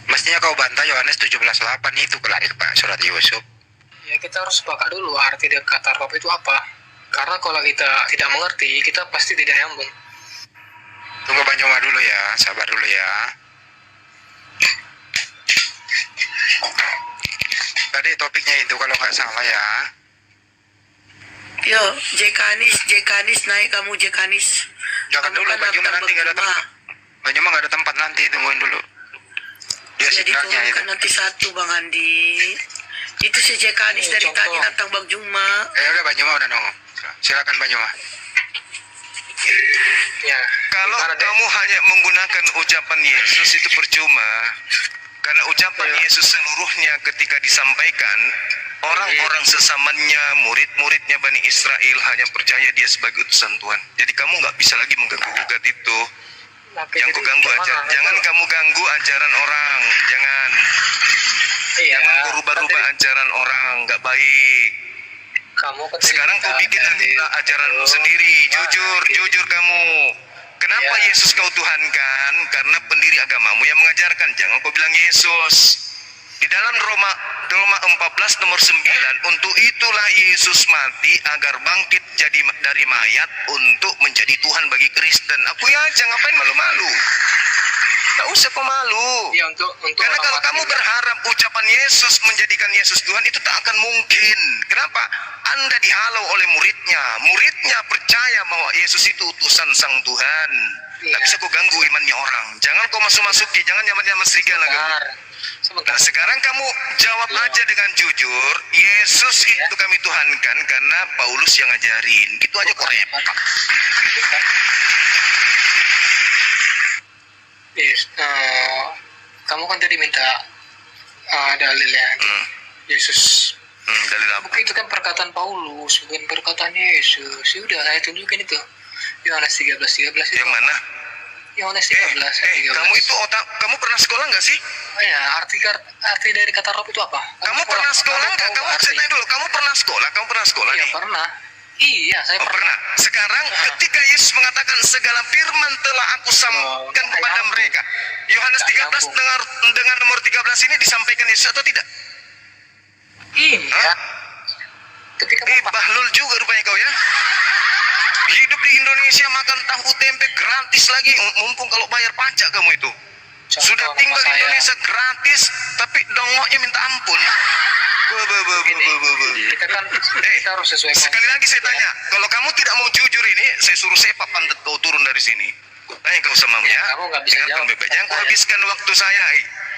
Mestinya kau bantah Yohanes 17:8 itu kelari Pak, surat Yusuf. Ya kita harus sepakat dulu arti dari kata rob itu apa. Karena kalau kita tidak mengerti, kita pasti tidak nyambung. Tunggu Pak Juma dulu ya, sabar dulu ya. Tadi topiknya itu kalau nggak salah ya. Yo, Jekanis naik kamu Jekanis. Jangan Kamu dulu kan Pak Juma, nantang nanti nggak ada Bang Juma. tempat. Pak Juma nggak ada tempat nanti, tungguin dulu. Dia Saya signalnya itu. diturunkan nanti satu Bang Andi. Itu si Jekanis dari Contoh. tadi nantang Bang Juma. Udah Pak Juma udah nunggu. Silakan Pak Juma. Ya. Kalau gimana, Dek? kamu hanya menggunakan ucapan Yesus itu percuma. Karena ucapan Ya. Yesus seluruhnya ketika disampaikan, orang-orang sesamanya, murid-muridnya Bani Israel hanya percaya dia sebagai utusan Tuhan. Jadi kamu nggak bisa lagi mengganggu-gugat itu. Tapi Yang jadi ku ganggu gimana? aja. Jangan kamu ganggu ajaran orang. Jangan. Iya, Jangan kau rubah-rubah kan ajaran orang. Nggak baik. kamu kan Sekarang kau bikin nanti ajaranmu sendiri. Jujur kamu. Kenapa Ya. Yesus kau tuhankan? Karena pendiri agamamu yang mengajarkan. Jangan kau bilang Yesus. Di dalam Roma 14 nomor 9, untuk itulah Yesus mati agar bangkit jadi dari mayat untuk menjadi Tuhan bagi Kristen. Aku ya aja, ngapain malu-malu? Tak usah kau malu. Ya untuk Karena orang kalau mati. kamu berharap ucapan Yesus menjadikan Yesus Tuhan, itu tak akan mungkin. Kenapa? Anda dihalau oleh muridnya. Muridnya percaya bahwa Yesus itu utusan sang Tuhan. Tak Iya. bisa kau ganggu imannya orang. Jangan kau masuk-masuki, jangan nyaman-nyaman serigala kamu. Sebentar. Nah sekarang kamu jawab Iya. aja dengan jujur, Yesus Iya. itu kami tuhankan karena Paulus yang ngajarin. Gitu aja kok repot. Yes, kamu kan tadi minta dalil ya. Yesus. Dalil apa? Bukan itu kan perkataan Paulus, bukan perkataan Yesus. Sudah, saya tunjukkan itu. Yohanes 13:13 itu. Yang mana? Yohanes 13:13. Kamu itu kamu pernah sekolah nggak sih? Oh ya, arti dari kata rob itu apa? Kamu pernah sekolah nggak? tahu Kamu arti? saya tanya dulu. Kamu pernah sekolah? Kamu pernah sekolah Iya, nih? pernah. Iya, saya Oh, pernah. pernah. Sekarang ketika Yesus mengatakan segala firman telah aku sampaikan nggak kepada nyambung. mereka. Yohanes Nggak 13 nyambung. dengan nomor 13 ini disampaikan Yesus atau tidak? Iya. Ketika Bahlul juga rupanya kau ya. Hidup di Indonesia makan tahu tempe gratis lagi. Mumpung kalau bayar pajak kamu itu. Sudah tinggal di Indonesia gratis, tapi dongoknya minta ampun. kita kan kita harus sesuai Sekali lagi saya tanya, kalau kamu tidak mau jujur ini, saya suruh sepak pantat kau turun dari sini. Tanya kau sama ya. Kamu nggak bisa Dengarkan jawab. baik-baik. Jangan kau habiskan waktu saya.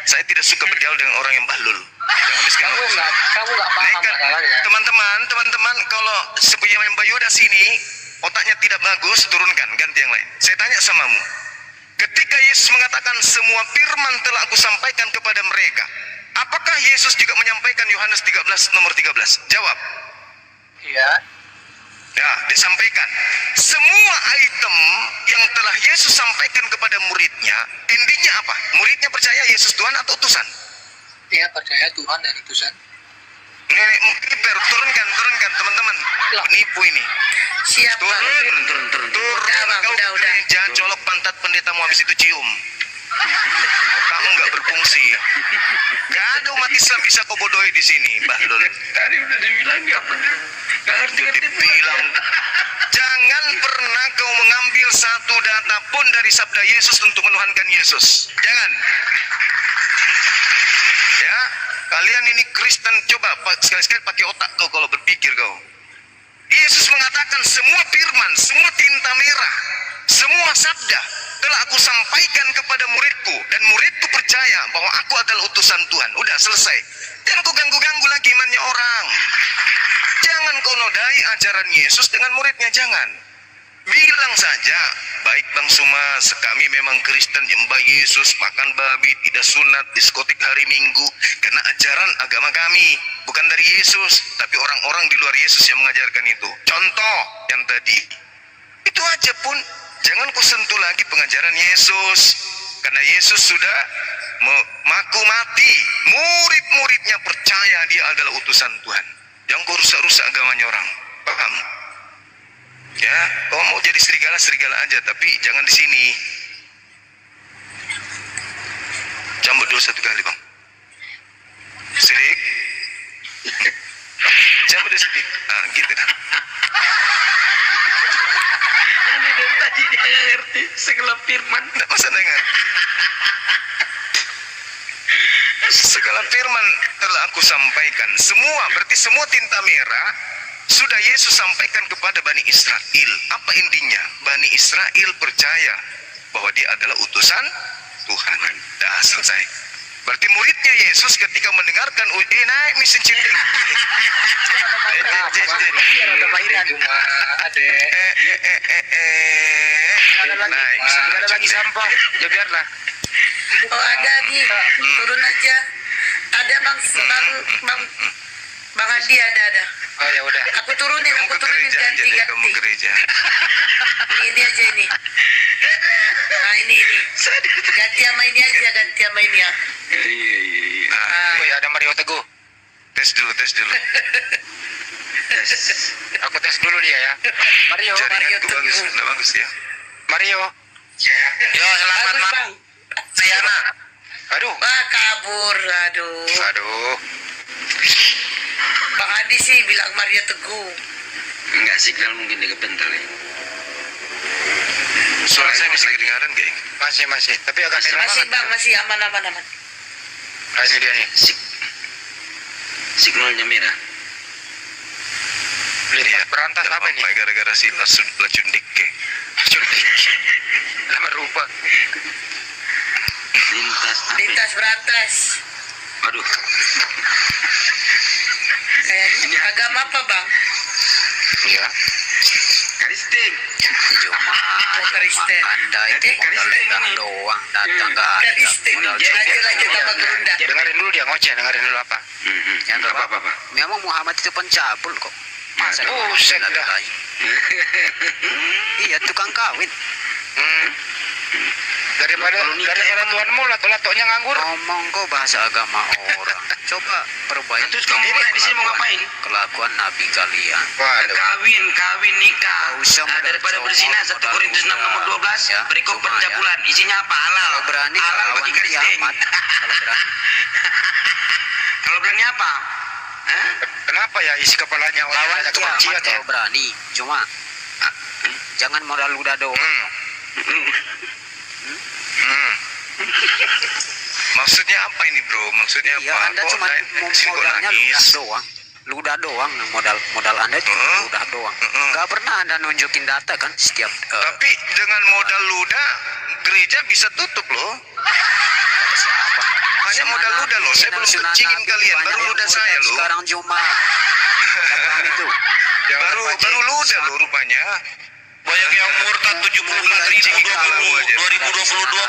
Saya tidak suka bergaul dengan orang yang bahlul. Jangan habiskan kamu waktu nggak saya. kamu nggak paham Baikkan. masalahnya. Teman-teman, kalau seperti yang Mbak Yuda sini, otaknya tidak bagus, turunkan, ganti yang lain. Saya tanya samamu. Ketika Yesus mengatakan semua firman telah aku sampaikan kepada mereka, apakah Yesus juga menyampaikan Yohanes 13 nomor 13? Jawab. Iya. Ya, disampaikan. Semua item yang telah Yesus sampaikan kepada muridnya, intinya apa? Muridnya percaya Yesus Tuhan atau utusan? Iya, percaya Tuhan dan utusan. Nenek mukliper, turunkan teman-teman. Penipu ini. Siap Bang. Turun. Udah, Bang, Kau udah. jangan colok pantat pendetamu habis itu cium. Kamu nggak berfungsi. Gak ada umat Islam bisa kau bodohi di sini, Bahlul. Tadi udah dibilang nggak benar. Nggak ngerti Dibilang. Jangan pernah kau mengambil satu data pun dari sabda Yesus untuk menuhankan Yesus. Jangan. Ya, kalian ini Kristen, coba sekali-sekali pakai otak kau kalau berpikir kau. Yesus mengatakan semua firman, semua tinta merah, semua sabda telah aku sampaikan kepada muridku, dan muridku percaya bahwa aku adalah utusan Tuhan. Udah selesai. Jangan kau ganggu-ganggu lagi imannya orang. Jangan kau nodai ajaran Yesus dengan muridnya, jangan. Bilang saja, baik Bang Sumas, kami memang Kristen nyembah Yesus, makan babi, tidak sunat, diskotik hari Minggu, karena ajaran agama kami bukan dari Yesus, tapi orang-orang di luar Yesus yang mengajarkan itu. Contoh yang tadi, itu aja pun. Jangan kau sentuh lagi pengajaran Yesus, karena Yesus sudah mengaku mati. Murid-muridnya percaya dia adalah utusan Tuhan. Jangan kau rusak-rusak agamanya orang. Paham? Ya, kau mau jadi serigala serigala aja, tapi jangan di sini. Cambuk dulu 1 kali, Bang. Sidik. Cambuk dulu sidik. Ah, gitu dah. Tadi dia nggak ngerti segala firman. Tidak masa dengar. Segala firman telah aku sampaikan. Semua, berarti semua tinta merah sudah Yesus sampaikan kepada Bani Israel. Apa intinya? Bani Israel percaya bahwa dia adalah utusan Tuhan. Dah selesai. Berarti muridnya Yesus ketika mendengarkan naik mesin cinta. Naik mesin Nggak ada lagi sampah. Ya biarlah. Oh ada nih, turun aja. Ada bang Andi ada. Oh ya udah. Aku turunin Kamu ke gereja aja deh, kamu ganti. gereja. Ini aja ini. Nah ini. Ganti sama ini aja, ganti sama ini ya. Ah, Wih, ada Mario Teguh. tes dulu. Aku tes dulu dia ya. Mario. Jaringanku bagus, enggak bagus ya. Mario. Yo, selamat Bagus malam. bang. Sayana. Aduh. Wah kabur, aduh. Bang Andi sih bilang Mario Teguh. Enggak signal mungkin dia kebentar ya. Suara saya masih kedengaran gak? Masih. Tapi agak merah Masih banget. bang, masih aman. Nah, ini dia nih. Signalnya merah. Iya, Berantas tidak apa ini? apa-apa, gara-gara si lacun dikke. Lama rupa. Lintas apa? Lintas beratas. Aduh. Kayaknya agama apa bang? Iya. Karistik. Oh, Kristen. Anda itu modal legang doang, datang nggak ada. Kristen. Modal Lanjut sama gerunda. Dengerin dulu dia ngoceh, dengerin dulu apa. Yang Enggak apa-apa. Memang Muhammad itu pencabul kok. Masa dia Buset bela dah. belain? Iya, tukang kawin. Daripada tuanmu lato-latonya nganggur. Ngomong kok bahasa agama orang. Coba perbaiki Terus kamu mulai di sini mau ngapain? kelakuan nabi kalian. Waduh. Kawin nikah. Nggak usah Nah, daripada modal berzina cowok, 1 Korintus 6 nomor 12 ya, berikut cuma pencabulan. Isinya apa? Halal. Kalau berani halal lawan bagi Kristen. kiamat. Kalau berani Kalau berani apa? Hah? Kenapa ya isi kepalanya orang lawan ada kiamat kebencian ya? kalau berani. Cuma jangan modal ludah doang. Maksudnya apa ini bro? Maksudnya Iya, apa? Anda Kok cuma naik sini kok modalnya nangis? ludah doang. Ludah doang, modal Anda cuma ludah doang. Gak pernah Anda nunjukin data kan setiap Tapi dengan modal ludah, gereja bisa tutup loh. siapa? Hanya modal ludah loh. Saya belum kencingin kalian, baru ludah saya loh. Sekarang cuma Abraham itu. Baru ludah loh rupanya. Banyak yang murtad 2022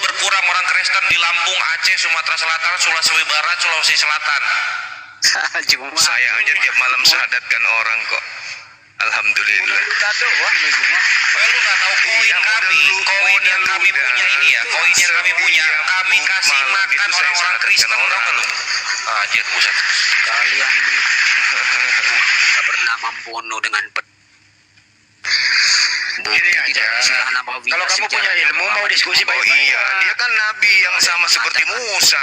berkurang orang Kristen di Lampung, Aceh, Sumatera Selatan, Sulawesi Barat, Sulawesi Selatan. Cuma Saya aja tiap malam syahadatkan orang kok. Alhamdulillah. ludah doang lu cuma. Lu nggak tahu koin Iya, kami, koin yang kami punya ini ya, koin yang kami punya, kami kasih Malam makan itu saya orang-orang syahadatkan Kristen, tau orang. nggak lu? Anjir, buset. Kalian tidak pernah membunuh dengan Gini aja. Kalau kamu punya ilmu mau diskusi Oh baik-baik. iya, dia kan nabi yang sama seperti Musa.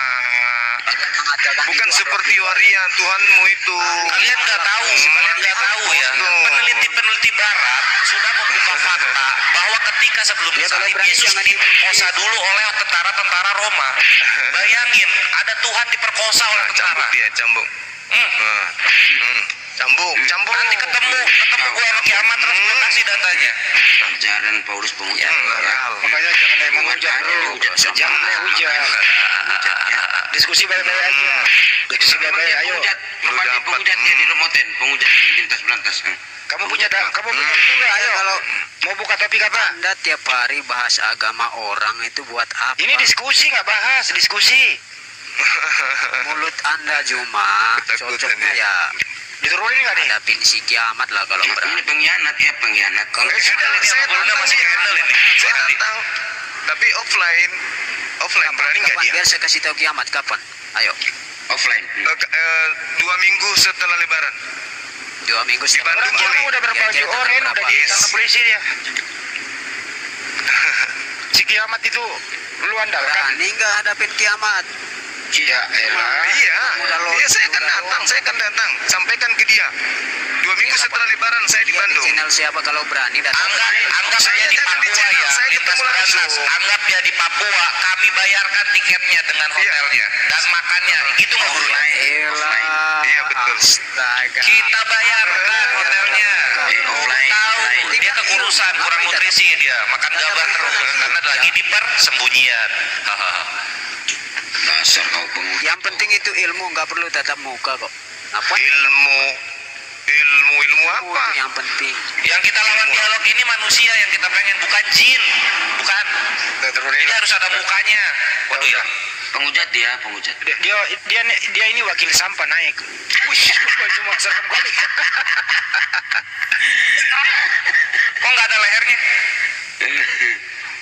Bukan seperti waria Tuhanmu itu. Kalian nggak tahu ya. Peneliti Barat sudah membuka fakta bahwa ketika sebelum salib Yesus diperkosa dulu oleh tentara Roma. Bayangin, ada Tuhan diperkosa oleh tentara. Cambuk dia, cambuk. Cambuk. Nanti ketemu gue sama kiamat terus gue kasih datanya. Ajaran Paulus penghujat. Makanya jangan yang menghujat bro. Jangan yang hujat. Diskusi baik-baik aja. Diskusi baik-baik, ayo. Penghujat ya di remoten. Penghujat lintas belantas. Kamu punya itu nggak? Ayo. Kalau mau buka topik apa? Anda tiap hari bahas agama orang itu buat apa? Ini diskusi nggak bahas, diskusi. Mulut Anda cuma Ketakutan cocoknya ya. ya Diturunin nggak nih? hadapin si kiamat lah kalau Ini berani. pengkhianat ya, pengkhianat. Kalau Sudah, saya tantang masih handle ini. Saya tantang. Tapi offline berani nggak Kapan? dia? Biar saya kasih tahu kiamat kapan. Ayo. offline. 2 minggu setelah Lebaran. 2 minggu Di setelah Bandung lebaran. boleh. Udah berapa Kira-kira orang tanggal udah berapa? ditangkap polisi dia. Si kiamat itu lu andalkan. Berani nggak hadapin kiamat? Iya, elah. Iya, Udah lo- iya saya akan udah datang, lo- saya akan datang. Sampaikan ke dia. 2 minggu setelah Lebaran saya di Iya, Bandung. channel siapa kalau berani datang? Anggap Saya dia di jangan di Papua channel, ya, saya lintas ketemu Berantas. langsung. Anggap dia di Papua, kami bayarkan tiketnya dengan hotelnya dan makannya. Itu nggak perlu naik. Elah. Iya, betul. Astaga. Kita bayarkan hotelnya. Tahu dia kekurusan, kurang nutrisi dia, makan gabar terus karena lagi di persembunyian. Dasar kau penguja. Yang penting itu ilmu, nggak perlu tatap muka kok. Apa? Ilmu apa? Itu yang penting. Yang kita lawan dialog ini manusia yang kita pengen, bukan jin, bukan. Ini harus ada mukanya. Waduh ya. Penghujat dia, penghujat. Dia ini wakil sampah naik. Wih, cuma serem kali. Kok nggak ada lehernya?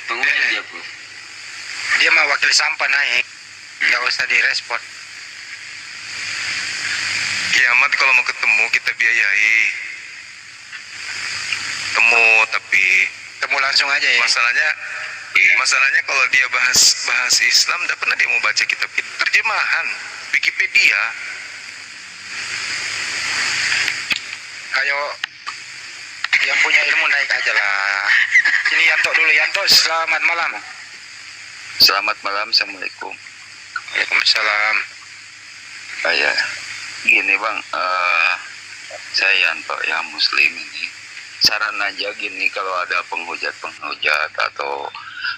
Penghujat dia, bro. Dia mah wakil sampah naik. Nggak usah direspon. Kiamat kalau mau ketemu kita biayai. Temu tapi Temu langsung aja ya. masalahnya kalau dia bahas Islam tidak pernah dia mau baca kitab terjemahan Wikipedia. Ayo, yang punya ilmu naik aja lah. Sini Yanto dulu, Yanto. Selamat malam. Selamat malam, Assalamualaikum. Waalaikumsalam. Ya, gini bang, saya Yanto ya Muslim ini. Saran aja gini, kalau ada penghujat atau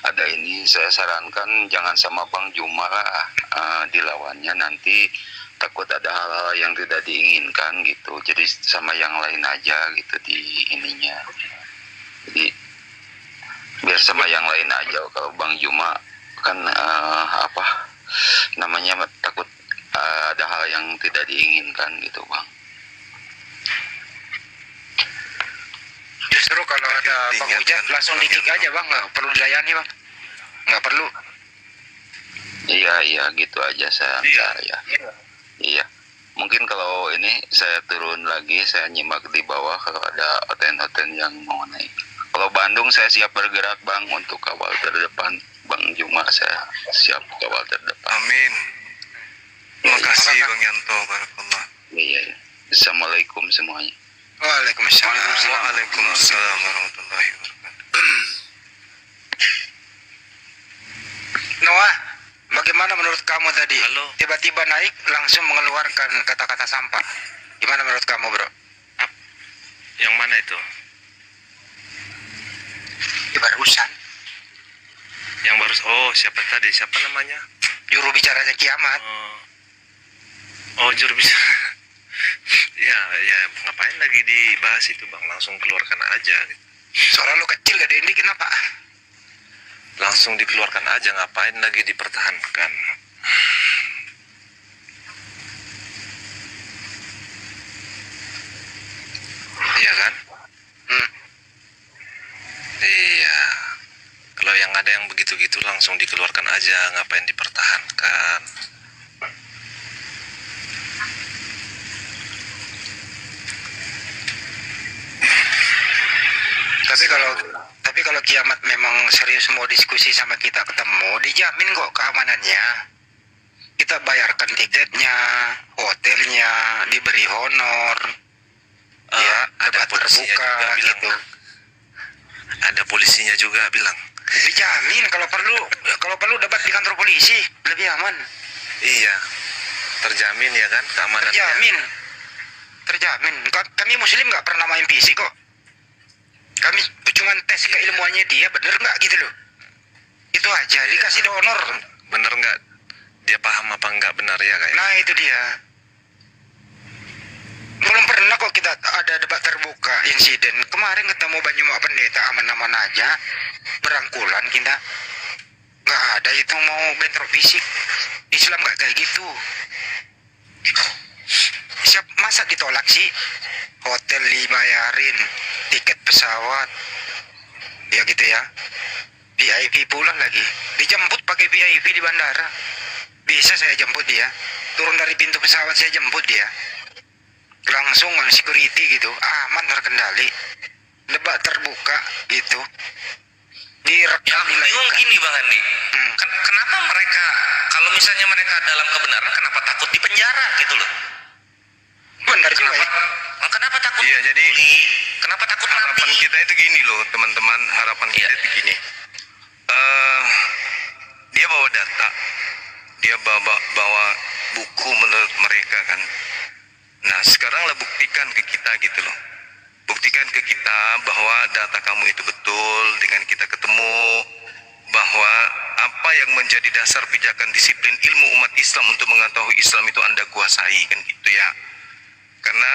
ada ini, saya sarankan jangan sama Bang Juma lah, dilawannya nanti takut ada hal-hal yang tidak diinginkan gitu. Jadi sama yang lain aja gitu di ininya. Jadi biar sama yang lain aja. Kalau Bang Juma kan takut ada hal yang tidak diinginkan gitu bang. Justru kalau ada penghujat langsung di-kick aja bang, nggak perlu dilayani bang. Nggak perlu. Iya gitu aja saya. Iya. Mungkin kalau ini saya turun lagi, saya nyimak di bawah kalau ada hotel-hotel yang mau naik. Kalau Bandung saya siap bergerak bang untuk kawal terdepan. Bang Juma saya siap kawal terdepan. Amin. Terima kasih Bang Yanto, barakallah. Iya. Assalamualaikum semuanya. Waalaikumsalam. Waalaikumsalam warahmatullahi wabarakatuh. Noah, bagaimana menurut kamu tadi? Halo. Tiba-tiba naik langsung mengeluarkan kata-kata sampah. Gimana menurut kamu bro? Yang mana itu? Barusan Yang baru. Oh, siapa tadi? Siapa namanya? juru bicaranya kiamat. Oh, juru bicara. ya, ngapain lagi dibahas itu bang? Langsung keluarkan aja. Gitu. Suara lu kecil gak Dendi, kenapa? Langsung dikeluarkan aja, ngapain lagi dipertahankan? Iya kan? Iya. Kalau yang ada yang begitu-gitu langsung dikeluarkan aja, ngapain dipertahankan? Tapi kalau kiamat memang serius mau diskusi sama kita ketemu, dijamin kok keamanannya. Kita bayarkan tiketnya, hotelnya, diberi honor. Ya, ada debat polisinya terbuka juga bilang. gitu. Ada polisinya juga bilang. Dijamin kalau perlu debat di kantor polisi, lebih aman. Iya. Terjamin ya kan keamanannya. Terjamin. Kami muslim nggak pernah main fisik kok. Kami cuma tes keilmuannya dia, bener nggak gitu loh. Itu aja, dikasih honor. Bener nggak? Dia paham apa nggak benar ya kayak? Nah itu dia. Belum pernah kok kita ada debat terbuka insiden. Kemarin ketemu Banyumak Pendeta aman-aman aja, berangkulan kita. Nggak ada itu mau bentrok fisik. Islam nggak kayak gitu. Masa ditolak sih? Hotel dibayarin, tiket pesawat, ya gitu ya. VIP pula lagi. Dijemput pakai VIP di bandara. Bisa saya jemput dia. Turun dari pintu pesawat saya jemput dia. langsung security gitu, aman, terkendali, debat terbuka gitu, direkam, Yang bingung dilahirkan. gini Bang Andi, kenapa mereka kalau misalnya mereka dalam kebenaran kenapa takut di penjara gitu loh? Benar juga ya. Kenapa takut? Iya, jadi kenapa takut harapan mati? kita itu gini loh teman-teman, harapan kita Iya. itu gini. Dia bawa data, dia bawa buku menurut mereka kan. Nah sekaranglah buktikan ke kita gitu loh, buktikan ke kita bahwa data kamu itu betul dengan kita ketemu, bahwa apa yang menjadi dasar pijakan disiplin ilmu umat Islam untuk mengetahui Islam itu Anda kuasai kan gitu ya. Karena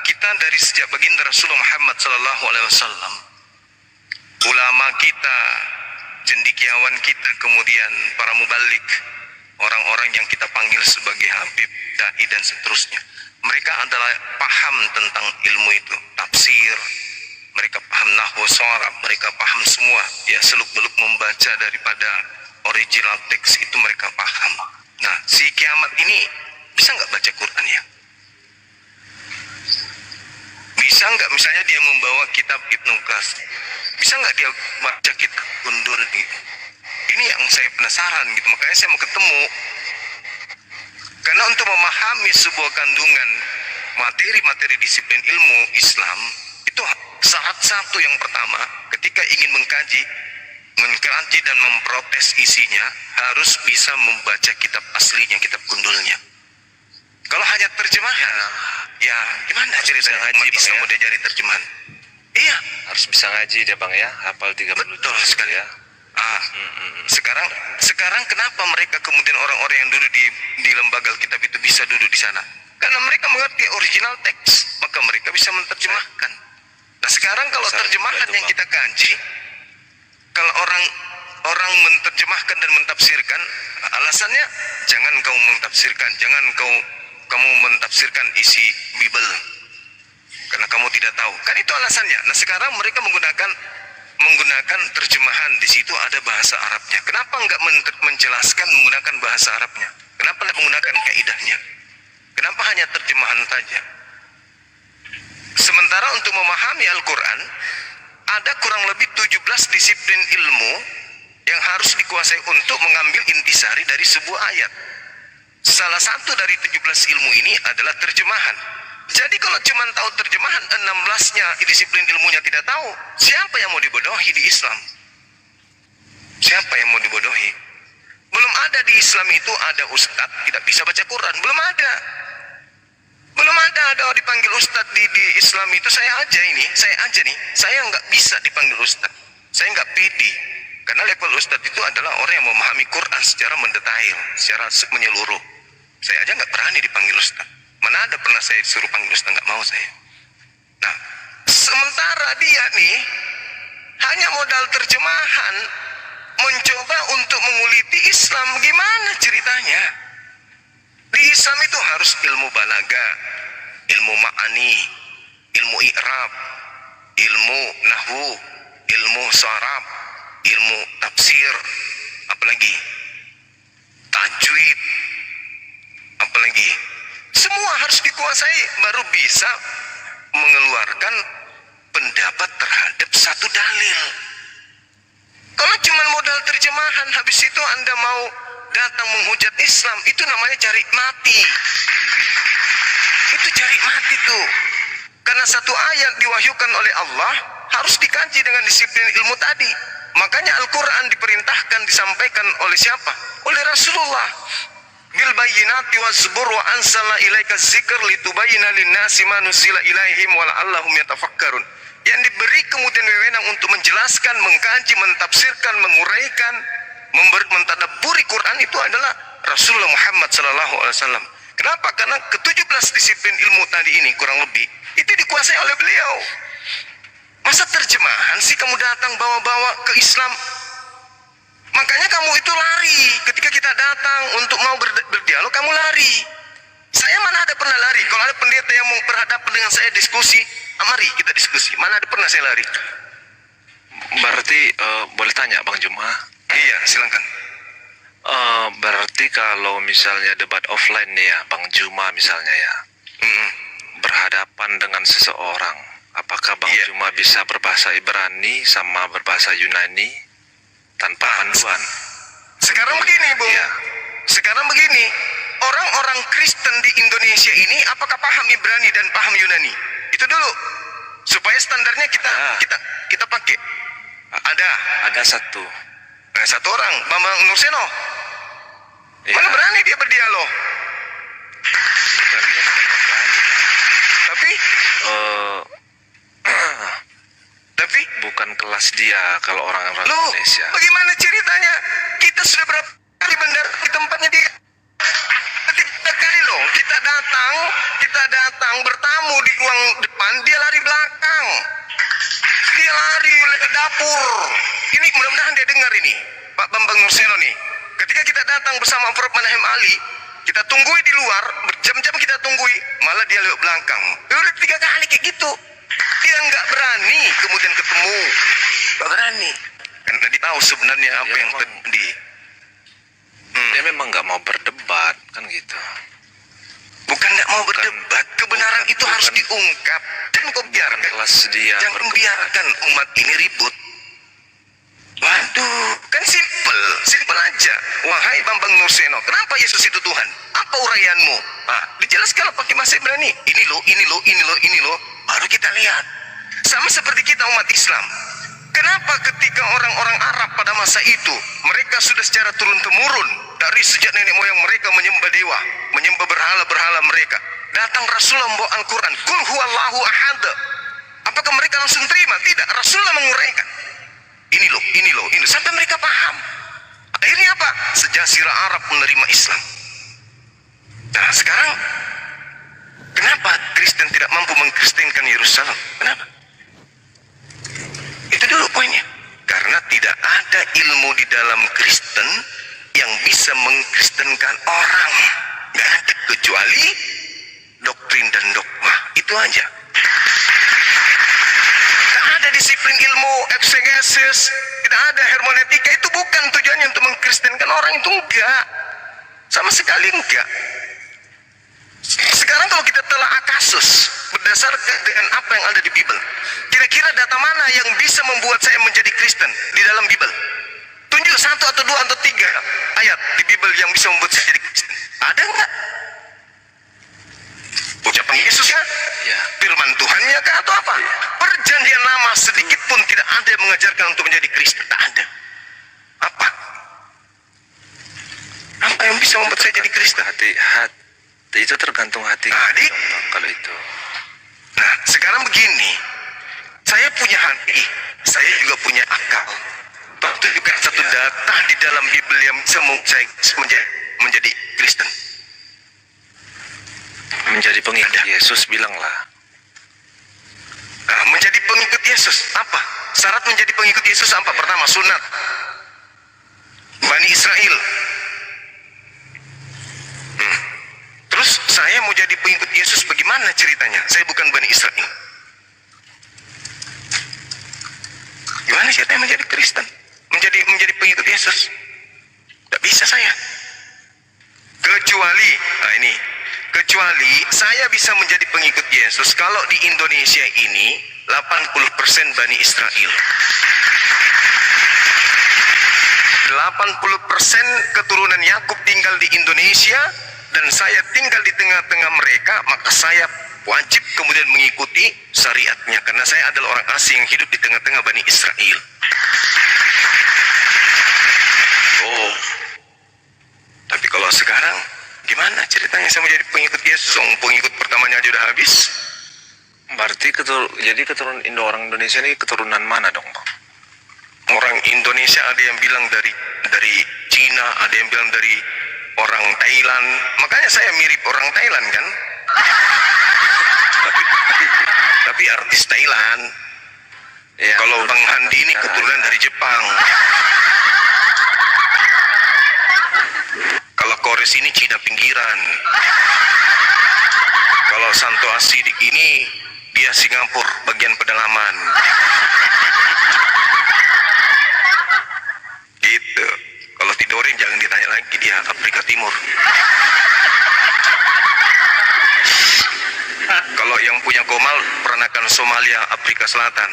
kita dari sejak baginda Rasulullah Muhammad SAW, ulama kita, cendekiawan kita, kemudian para mubalik, orang-orang yang kita panggil sebagai habib, dai dan seterusnya, mereka adalah paham tentang ilmu itu, tafsir, mereka paham nahwu sharaf, mereka paham semua, ya seluk-beluk membaca daripada original teks itu mereka paham. Nah si kiamat ini bisa nggak baca Quran ya? Bisa nggak misalnya dia membawa kitab Ibnu Katsir, bisa nggak dia baca kitab Gundur gitu? Ini yang saya penasaran gitu, makanya saya mau ketemu. Karena untuk memahami sebuah kandungan materi-materi disiplin ilmu Islam, itu syarat satu yang pertama, ketika ingin mengkaji dan memprotes isinya, harus bisa membaca kitab aslinya, kitab gundulnya. Kalau hanya terjemahan, ya gimana ceritanya umat Islam mau diajari terjemahan? Iya, Harus bisa ngaji dia Bang ya, hafal 30 betul juz sekali ya. Sekarang kenapa mereka kemudian orang-orang yang duduk di lembaga kitab itu bisa duduk di sana? Karena mereka mengerti original teks, maka mereka bisa menerjemahkan. Nah sekarang kalau terjemahan yang kita kaji, kalau orang menerjemahkan dan mentafsirkan, alasannya jangan kau mentafsirkan, jangan kamu mentafsirkan isi Bible karena kamu tidak tahu. Kan itu alasannya. Nah sekarang mereka menggunakan terjemahan, di situ ada bahasa Arabnya. Kenapa enggak menjelaskan menggunakan bahasa Arabnya? Kenapa tidak menggunakan kaidahnya? Kenapa hanya terjemahan saja? Sementara untuk memahami Al-Quran, ada kurang lebih 17 disiplin ilmu yang harus dikuasai untuk mengambil intisari dari sebuah ayat. Salah satu dari 17 ilmu ini adalah terjemahan. Jadi kalau cuma tahu terjemahan, 16-nya disiplin ilmunya tidak tahu, siapa yang mau dibodohi di Islam? Siapa yang mau dibodohi? Belum ada di Islam itu ada ustadz tidak bisa baca Quran, belum ada. Belum ada dipanggil ustadz di Islam itu. Saya aja nih, saya nggak bisa dipanggil ustadz. Saya nggak pede. Karena level ustadz itu adalah orang yang memahami Quran secara mendetail, secara menyeluruh. Saya aja nggak berani dipanggil ustadz. Mana ada pernah saya disuruh panggil ustadz, nggak mau saya. Nah, sementara dia nih hanya modal terjemahan mencoba untuk menguliti Islam. Gimana ceritanya? Di Islam itu harus ilmu balaga, ilmu ma'ani, ilmu i'rab, ilmu nahwu, ilmu sharaf, ilmu tafsir, apalagi tajwid, apalagi semua harus dikuasai baru bisa mengeluarkan pendapat terhadap satu dalil. Kalau cuma modal terjemahan, habis itu Anda mau datang menghujat Islam, itu namanya cari mati. Itu cari mati tuh. Karena satu ayat diwahyukan oleh Allah harus dikaji dengan disiplin ilmu tadi. Makanya Al-Quran diperintahkan disampaikan oleh siapa? Oleh Rasulullah. Bil bayyinati waz-zubur wa anzalna ilaika dzikr litubayyana lin-nasi ma nuzila ilaihim wa la'allahum yatafakkarun. Yang diberi kemudian wewenang untuk menjelaskan, mengkaji, mentafsirkan, menguraikan, mentadabburi Quran itu adalah Rasulullah Muhammad SAW. Kenapa? Karena ke-17 disiplin ilmu tadi ini kurang lebih itu dikuasai oleh beliau. Masa terjemahan sih kamu datang bawa-bawa ke Islam? Makanya kamu itu lari ketika kita datang untuk mau berdialog, kamu lari. Saya mana ada pernah lari. Kalau ada pendeta yang mau berhadapan dengan saya diskusi, mari kita diskusi. Mana ada pernah saya lari. Berarti boleh tanya Bang Juma? Iya, silakan. Berarti kalau misalnya debat offline nih ya Bang Juma misalnya ya, berhadapan dengan seseorang, apakah Bang Iya. Juma bisa berbahasa Ibrani sama berbahasa Yunani tanpa panduan? Sekarang begini, Bung. Iya. Sekarang begini, orang-orang Kristen di Indonesia ini apakah paham Ibrani dan paham Yunani? Itu dulu. Supaya standarnya kita pakai. Ada. Ada satu. Nah, satu orang, Bambang Nurseno. Iya. Mana berani dia berdialog? Bukan dia bukan berani. Tapi tapi Bukan kelas dia kalau orang-orang loh, Indonesia. bagaimana ceritanya? Kita sudah berapa kali benar di tempatnya dia? Ketiga kali loh, kita datang bertamu di ruang depan, dia lari belakang. Dia lari ke dapur. Ini mudah-mudahan dia dengar ini, Pak Bambang Nurseno nih. Ketika kita datang bersama Prof. Manahem Ali, kita tunggui di luar, berjam-jam kita tunggui, malah dia lewat belakang. Udah 3 kali kayak gitu. Dia nggak berani kemudian ketemu. Nggak berani. Karena dia tahu sebenarnya apa Dia yang memang- terjadi. Dia memang nggak mau berdebat kan gitu. Bukan nggak mau berdebat, kebenaran bukan- itu harus bukan- diungkap. Dan kau biarkan, Kelas dia jangan berdebat. biarkan umat ini ribut. Waduh, kan simpel aja. Wahai Bambang Nurseno, kenapa Yesus itu Tuhan? Apa uraianmu? Dijelaskan pakai bahasa Ibrani. Ini loh. Baru kita lihat. Sama seperti kita umat Islam. Kenapa ketika orang-orang Arab pada masa itu, mereka sudah secara turun-temurun dari sejak nenek moyang mereka menyembah dewa, menyembah berhala-berhala mereka. Datang Rasulullah membawa Al-Quran. Kul huwallahu ahad. Apakah mereka langsung terima? Tidak. Rasulullah menguraikan. Ini loh. Sampai mereka paham. Akhirnya apa? Sejazirah Arab menerima Islam. Nah sekarang, kenapa Kristen tidak mampu mengkristenkan Yerusalem? Kenapa? Itu dulu poinnya. Karena tidak ada ilmu di dalam Kristen yang bisa mengkristenkan orang. Nggak ada, kecuali doktrin dan dogma. Itu aja. Tidak ada disiplin ilmu, eksegesis, tidak ada hermeneutika. Itu bukan tujuannya untuk mengkristenkan orang, itu enggak. Sama sekali enggak. Sekarang kalau kita telah kasus berdasarkan dengan apa yang ada di Bible, kira-kira data mana yang bisa membuat saya menjadi Kristen di dalam Bible? Tunjuk 1 atau 2 atau 3 ayat di Bible yang bisa membuat saya jadi Kristen. Ada enggak? Ucapan Yesusnya? Ya. Firman Tuhannya kah atau apa? Perjanjian lama sedikit pun tidak ada yang mengajarkan untuk menjadi Kristen. Tak ada. Apa? Apa yang bisa membuat saya jadi Kristen? Hati itu tergantung hati. Adik. Bang, kalau itu. Nah, sekarang begini. Saya punya hati, saya juga punya akal. Tunjukkan satu data di dalam Bible yang bisa saya menjadi Kristen. Menjadi pengikut Ada. Yesus bilanglah. Nah, menjadi pengikut Yesus apa? Syarat menjadi pengikut Yesus apa? Pertama, sunat. Bani Israel. Terus saya mau jadi pengikut Yesus bagaimana ceritanya? Saya bukan Bani Israel. Gimana ceritanya menjadi Kristen? Menjadi pengikut Yesus? Tidak bisa saya. Kecuali saya bisa menjadi pengikut Yesus kalau di Indonesia ini 80% Bani Israel. 80% keturunan Yakub tinggal di Indonesia dan saya tinggal di tengah-tengah mereka, maka saya wajib kemudian mengikuti syariatnya karena saya adalah orang asing yang hidup di tengah-tengah Bani Israel. Oh, tapi kalau sekarang gimana ceritanya saya menjadi pengikut Yesus? Pengikut pertamanya aja udah habis. Berarti jadi keturunan orang Indonesia ini keturunan mana dong, Bang? Orang Indonesia ada yang bilang dari Cina, ada yang bilang dari orang Thailand. Makanya saya mirip orang Thailand kan. tapi artis Thailand. Ya, Kalau Bang Handi ini keturunan dari Jepang. Kalau Kores ini Cina pinggiran. Kalau Santo Asidik ini dia Singapura bagian pedalaman. Gitu. Kalau tidurin jangan ditanya lagi, dia Afrika Timur. Kalau yang punya Komal peranakan Somalia, Afrika Selatan.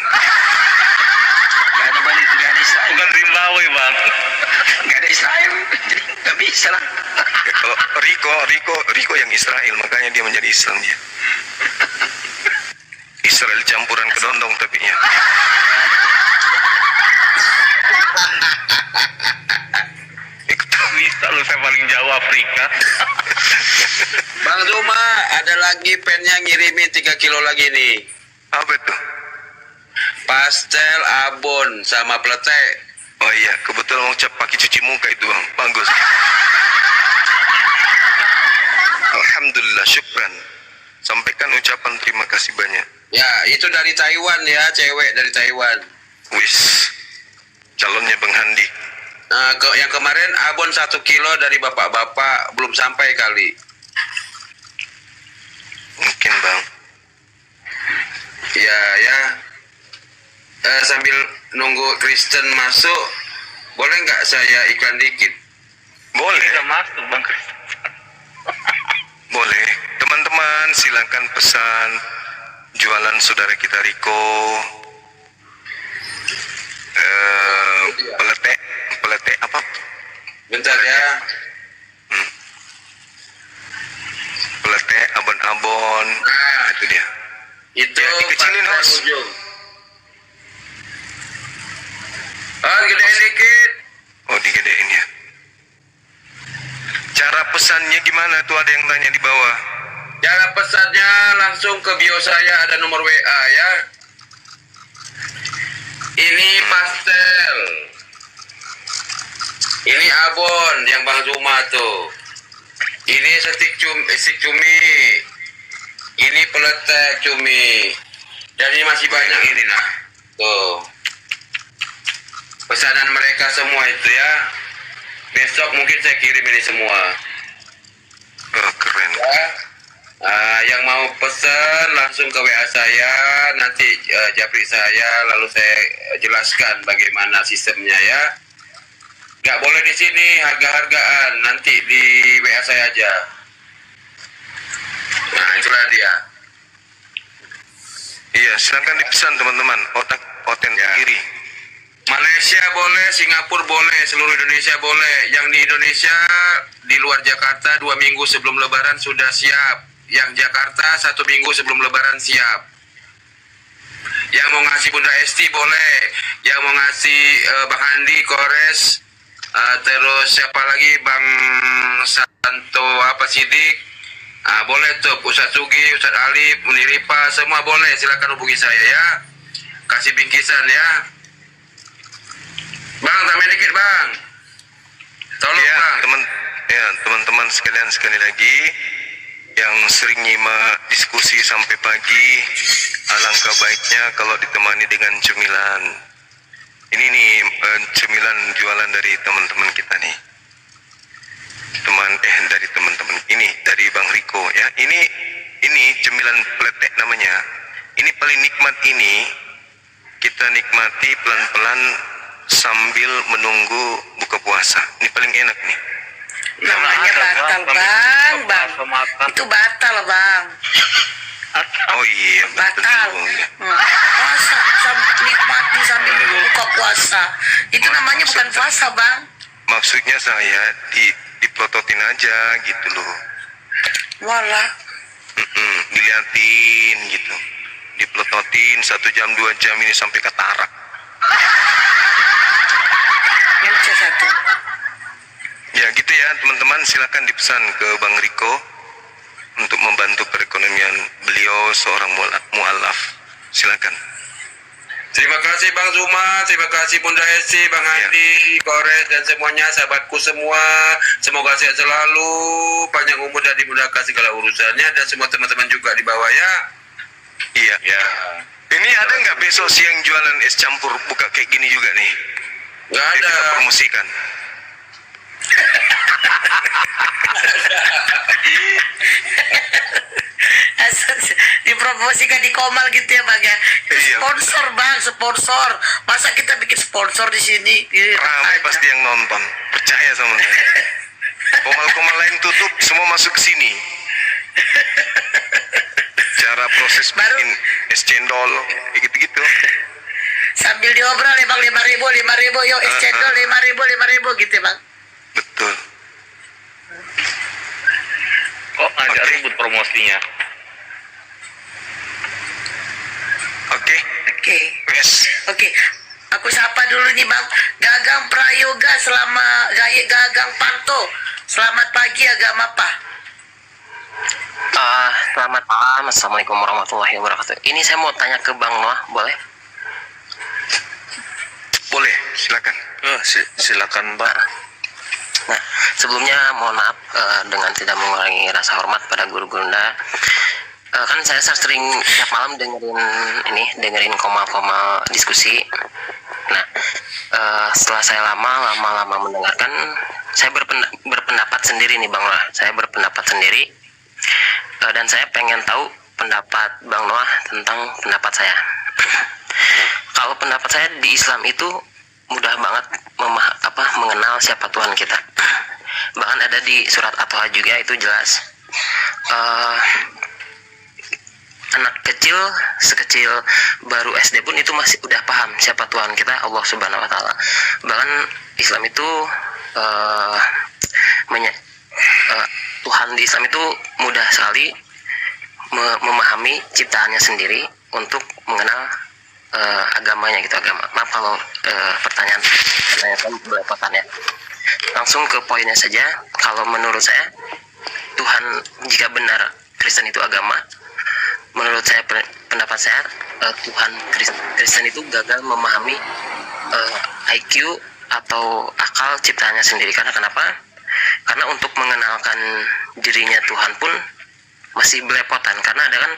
Gak ada balik, gak ada Israel. Bukan Zimbabwe bang. Gak ada Israel. Jadi gak bisa lah. Ya, kalau Riko yang Israel, makanya dia menjadi Islam dia. Israel campuran kedondong tapi ya. Bisa lu, saya paling jauh Afrika. Bang Zuma, ada lagi pennya ngirimin 3 kilo lagi nih. Apa tuh? Pastel, abon, sama peletek. Oh iya, kebetulan mau cap pakai cuci muka itu bang, bagus. Alhamdulillah, syukran. Sampaikan ucapan terima kasih banyak. Ya, itu dari Taiwan ya, cewek dari Taiwan. Wis, calonnya Bang Handi. Nah, yang kemarin abon 1 kilo dari bapak-bapak belum sampai kali. Mungkin bang. Ya. Sambil nunggu Kristen masuk, boleh nggak saya iklan dikit? Boleh, Kita masuk bang. boleh. Teman-teman silakan pesan jualan saudara kita Riko. Peletek apa? Bentar ya. Peletek, abon-abon. Nah, Itu dia. itu Ya, dikecilin, pastel Hos. ujung. Gedein dikit. Oh, digedein ya. Cara pesannya gimana tuh, ada yang tanya di bawah. Cara pesannya langsung ke bio saya, ada nomor WA ya. Ini pastel. Ini abon yang Bang Zuma tuh. Ini stik cumi. Ini peletek cumi. Dan ini masih banyak ini nah. Tuh. Pesanan mereka semua itu ya. Besok mungkin saya kirim ini semua. Oh, keren. Ya. Yang mau pesan langsung ke WA saya, nanti japri saya, lalu saya jelaskan bagaimana sistemnya ya. Nggak boleh di sini harga-hargaan, nanti di WA saya aja. Nah, itulah dia. Iya, silakan dipesan teman-teman. Oten sendiri. Malaysia boleh, Singapura boleh, seluruh Indonesia boleh. Yang di Indonesia, di luar Jakarta 2 minggu sebelum Lebaran sudah siap. Yang Jakarta 1 minggu sebelum Lebaran siap. Yang mau ngasih Bunda Esti boleh. Yang mau ngasih Bang Andi, Kores, terus siapa lagi, Bang Santo apa Sidik, boleh tuh. Ustadz Sugi, Ustadz Alif, Muniripa, semua boleh. Silakan hubungi saya ya. Kasih bingkisan ya. Bang, tambah dikit bang. Tolong Ya, bang. teman-teman sekalian, sekali lagi yang sering nyimak diskusi sampai pagi, alangkah baiknya kalau ditemani dengan cemilan. Ini nih cemilan jualan dari teman-teman kita nih. Dari teman-teman ini, dari Bang Riko ya. Ini cemilan peletek namanya. Ini paling nikmat, ini kita nikmati pelan-pelan sambil menunggu buka puasa. Ini paling enak nih. Namanya batal bang. Itu batal bang. Oh iya, betul. Batal. Puasa nikmati sambil buka puasa. Itu namanya bukan puasa bang. Maksudnya saya dipelototin aja gitu loh. Walah. Diliatin gitu. Dipelototin 1 jam 2 jam ini sampai katarak. Yang satu. Ya gitu ya teman-teman, silakan dipesan ke Bang Riko untuk membantu perekonomian beliau seorang mualaf. Silakan. Terima kasih Bang Zuma, terima kasih Bunda Esti, Bang Andi, Kores dan semuanya, sahabatku semua. Semoga sehat selalu, panjang umur dan dimudahkan segala urusannya, dan semua teman-teman juga di bawah ya. Iya. Ya. Ini ada nggak besok siang jualan es campur buka kayak gini juga nih? Nggak Jadi ada. kita promosikan. Dipromosikan di Komal gitu ya bang ya. Iya, Sponsor bang, sponsor. Masa kita bikin sponsor di sini? Ramai pasti yang nonton. Percaya sama saya. Komal-komal lain tutup, semua masuk ke sini. cara proses Baru- bikin es cendol gitu-gitu. Sambil diobrol ya bang, 5.000 yuk es cendol 5.000 gitu ya bang. Betul. Kok agak Oke. ribut promosinya? Oke, Oke. yes. Oke, aku sapa dulu nih bang. Gagang Prayoga Gagang Panto. Selamat pagi, agama apa? Selamat malam, Assalamualaikum warahmatullahi wabarakatuh. Ini saya mau tanya ke Bang Noah, boleh? Boleh, silakan. Silakan Pak. Nah, sebelumnya mohon maaf dengan tidak mengurangi rasa hormat pada guru-guru Anda. Kan saya sering tiap malam dengerin koma-koma diskusi. Nah, setelah saya lama mendengarkan, saya berpendapat sendiri nih Bang Noah. Saya berpendapat sendiri dan saya pengen tahu pendapat Bang Noah tentang pendapat saya. Kalau pendapat saya di Islam itu mudah banget mengenal siapa Tuhan kita. Bahkan ada di surat At-Taha juga itu jelas. Anak kecil sekecil baru SD pun itu masih udah paham siapa Tuhan kita, Allah Subhanahu wa taala. Bahkan Islam itu Tuhan di Islam itu mudah sekali memahami ciptaannya sendiri untuk mengenal agamanya gitu, agama. Maaf kalau pertanyaan belepotan ya. Langsung ke poinnya saja. Kalau menurut saya Tuhan, jika benar Kristen itu agama, menurut saya pendapat saya Tuhan Kristen itu gagal memahami IQ atau akal ciptaannya sendiri. Karena kenapa? Karena untuk mengenalkan dirinya Tuhan pun masih belepotan, karena ada kan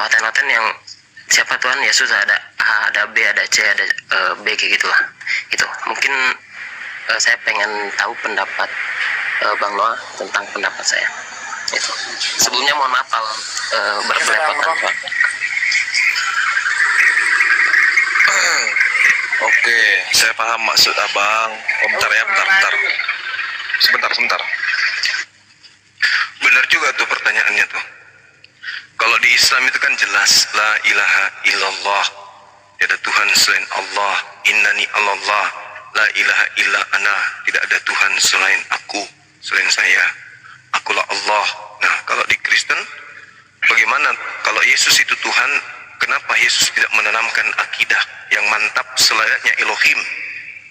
hotel-hotel yang siapa Tuhan Yesus, ada A, ada B, ada C, ada B kayak gitulah. Itu mungkin saya pengen tahu pendapat Bang Noah tentang pendapat saya. Itu. Sebelumnya mohon maaf kalau berbelepotan. Oke, saya paham maksud Abang. Bentar ya, bentar. Sebentar. Benar juga tuh pertanyaannya tuh. Kalau di Islam itu kan jelas la ilaha illallah, tidak ada Tuhan selain Allah. Innani Allah, la ilaha illa ana, tidak ada Tuhan selain aku, selain saya. Akulah Allah. Nah, kalau di Kristen bagaimana? Kalau Yesus itu Tuhan, kenapa Yesus tidak menanamkan akidah yang mantap selayaknya Elohim,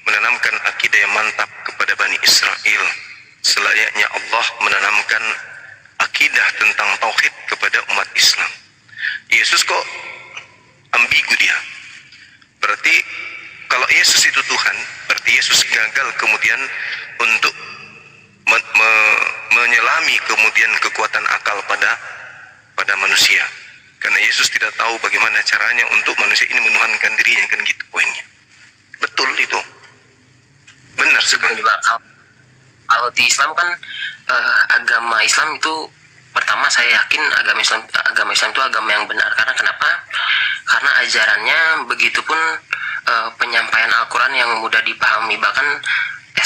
menanamkan akidah yang mantap kepada Bani Israel, selayaknya Allah menanamkan akidah tentang tauhid kepada umat Islam. Yesus kok ambigu dia. Berarti kalau Yesus itu Tuhan, berarti Yesus gagal kemudian untuk menyelami kemudian kekuatan akal pada manusia. Karena Yesus tidak tahu bagaimana caranya untuk manusia ini menuhankan dirinya, kan gitu poinnya. Betul itu. Benar sekali. Kalau di Islam kan agama Islam itu pertama saya yakin agama Islam itu agama yang benar. Karena kenapa? Karena ajarannya, begitupun penyampaian Al-Quran yang mudah dipahami. Bahkan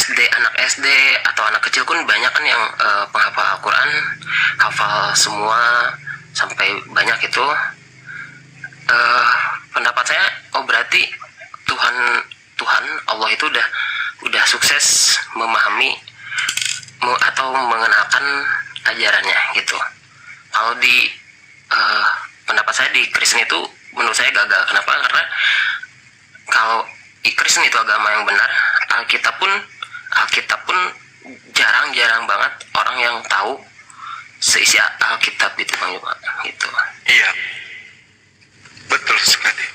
anak SD atau anak kecil pun banyak kan yang penghafal Al-Quran, hafal semua sampai banyak itu. Pendapat saya, berarti Tuhan Allah itu udah sukses memahami atau mengenalkan ajarannya gitu. Kalau di pendapat saya di Kristen itu menurut saya gagal. Kenapa? Karena kalau Kristen itu agama yang benar, Alkitab pun jarang banget orang yang tahu seisi Alkitab itu Bang Yoga gitu. Iya, betul sekali.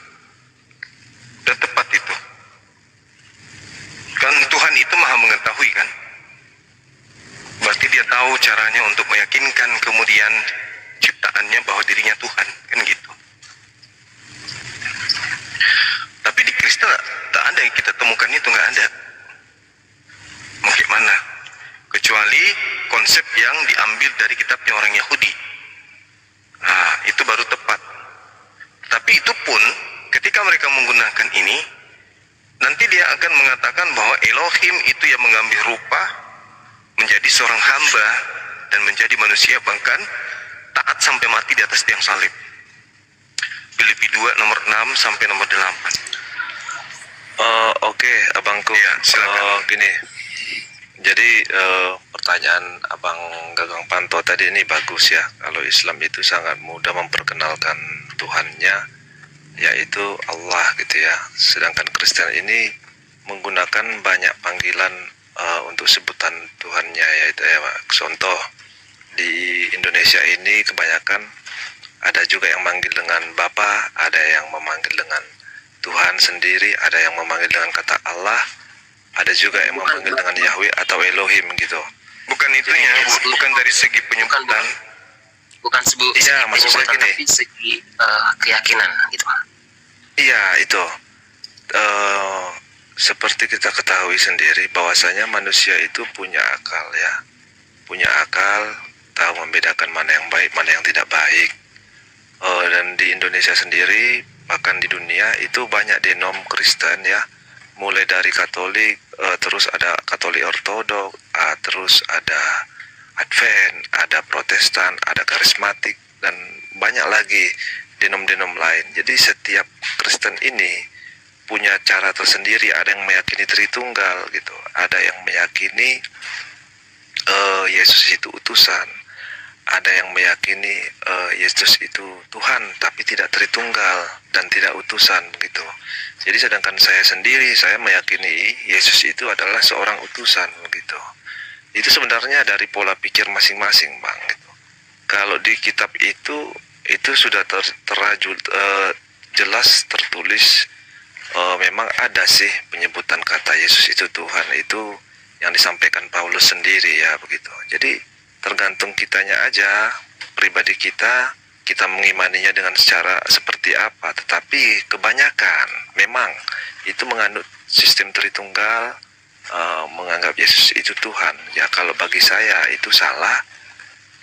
Dan tepat itu. Kan Tuhan itu maha mengetahui kan. Berarti dia tahu caranya untuk meyakinkan kemudian ciptaannya bahwa dirinya Tuhan, kan gitu. Tapi di Kristen tak ada yang kita temukan itu, nggak ada. Bagaimana? Kecuali konsep yang diambil dari kitabnya orang Yahudi. Nah, itu baru tepat. Tapi itu pun ketika mereka menggunakan ini, nanti dia akan mengatakan bahwa Elohim itu yang mengambil rupa, menjadi seorang hamba dan menjadi manusia, bahkan taat sampai mati di atas tiang salib. Filipi 2 nomor 6 sampai nomor 8. Oke, abangku. Iya, silakan. Gini. Jadi pertanyaan Abang Gagang Panto tadi ini bagus ya. Kalau Islam itu sangat mudah memperkenalkan Tuhannya, yaitu Allah gitu ya. Sedangkan Kristen ini menggunakan banyak panggilan untuk sebutan Tuhannya, yaitu ya, contoh di Indonesia ini kebanyakan ada juga yang manggil dengan Bapa, ada yang memanggil dengan Tuhan sendiri, ada yang memanggil dengan kata Allah, ada juga yang memanggil dengan Yahweh atau Elohim gitu. Bukan itunya, bukan dari segi penyebutan. Bukan Iya, maksud saya penyebutan, gini. tapi segi keyakinan gitu. Iya, itu seperti kita ketahui sendiri bahwasanya manusia itu punya akal ya, punya akal, tahu membedakan mana yang baik, mana yang tidak baik. Dan di Indonesia sendiri, bahkan di dunia itu banyak denom Kristen ya, mulai dari Katolik, terus ada Katolik Ortodok, terus ada Advent, ada Protestan, ada Karismatik, dan banyak lagi denom-denom lain. Jadi setiap Kristen ini punya cara tersendiri. Ada yang meyakini Tritunggal gitu, ada yang meyakini Yesus itu utusan, ada yang meyakini Yesus itu Tuhan tapi tidak Tritunggal dan tidak utusan gitu. Jadi sedangkan saya sendiri, saya meyakini Yesus itu adalah seorang utusan gitu. Itu sebenarnya dari pola pikir masing-masing, Bang gitu. Kalau di kitab itu sudah jelas tertulis, memang ada sih penyebutan kata Yesus itu Tuhan, itu yang disampaikan Paulus sendiri ya begitu. Jadi tergantung kitanya aja, pribadi kita mengimaninya dengan secara seperti apa. Tetapi kebanyakan memang itu menganut sistem Tritunggal, menganggap Yesus itu Tuhan. Ya kalau bagi saya itu salah,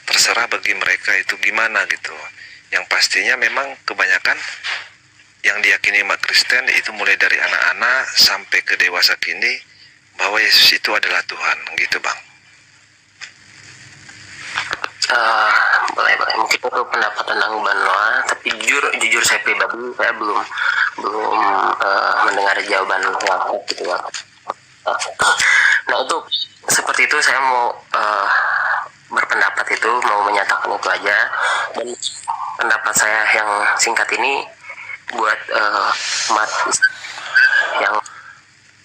terserah bagi mereka itu gimana gitu. Yang pastinya memang kebanyakan yang diyakini umat Kristen itu mulai dari anak-anak sampai ke dewasa kini bahwa Yesus itu adalah Tuhan gitu, Bang. Boleh mungkin itu pendapat tentang Banoa, tapi jujur saya pribadi saya belum mendengar jawaban yang gitu ya. Nah itu seperti itu, saya mau berpendapat itu, mau menyatakan itu aja. Dan pendapat saya yang singkat ini buat umat yang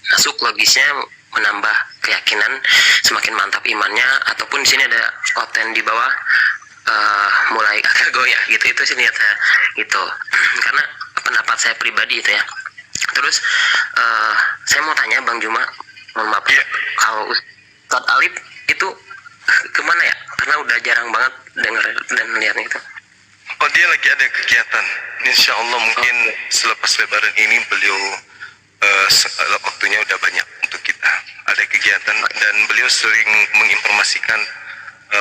masuk logisnya menambah keyakinan, semakin mantap imannya, ataupun di sini ada konten di bawah mulai agak goyah gitu. Itu sih niat saya gitu, karena pendapat saya pribadi itu ya. Terus saya mau tanya Bang Juma, mohon maaf kalau Ustadz Alif itu kemana ya, karena udah jarang banget dengar dan melihatnya itu. Oh, dia lagi ada kegiatan. Insya Allah mungkin selepas lebaran ini beliau waktunya udah banyak untuk kita. Ada kegiatan dan beliau sering menginformasikan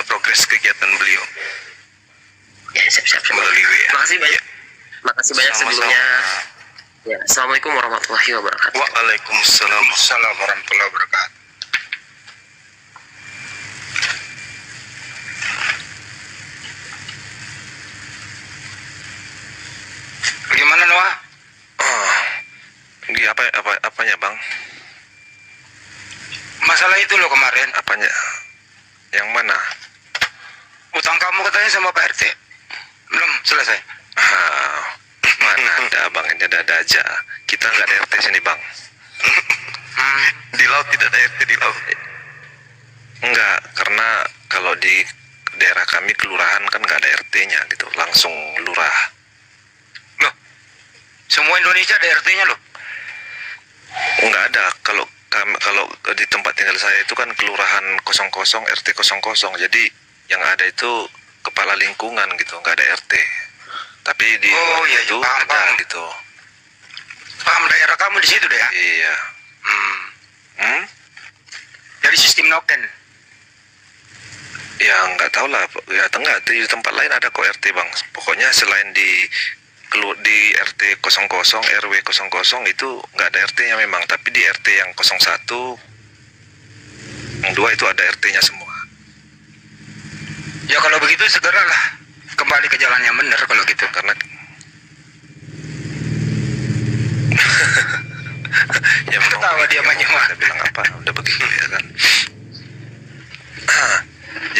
progres kegiatan beliau. Ya, siap. Melalui WA. Makasih banyak. Makasih banyak Sama-sama. sebelumnya. Ya, Assalamualaikum warahmatullahi wabarakatuh. Waalaikumsalam warahmatullahi wabarakatuh. Bagaimana Noah? Apanya, Bang? Masalah itu loh kemarin. Apanya? Yang mana? Utang kamu katanya sama Pak RT. Belum selesai. Mana ada, Bang, ini ada aja. Kita nggak ada RT sini, Bang. Di laut tidak ada RT di laut. Enggak, karena kalau di daerah kami kelurahan kan nggak ada RT-nya gitu, langsung lurah. Loh, semua Indonesia ada RT-nya loh. Enggak ada. Kalau di tempat tinggal saya itu kan kelurahan 00 RT 00. Jadi yang ada itu kepala lingkungan gitu, nggak ada RT. Tapi di luar iya, itu paham, ada paham. gitu. Paham, daerah kamu di situ deh ya? Iya. Dari sistem noken. Ya nggak tahu lah. Ya enggak, di tempat lain ada kok RT, Bang. Pokoknya selain di RT 00 RW 00 itu nggak ada RT-nya memang, tapi di RT yang 01 yang 2 itu ada RT-nya semua. Ya kalau begitu segeralah kembali ke jalan yang benar kalau gitu. Karena kalau dia mah cuma. Anda bilang apa? Udah begitu ya kan.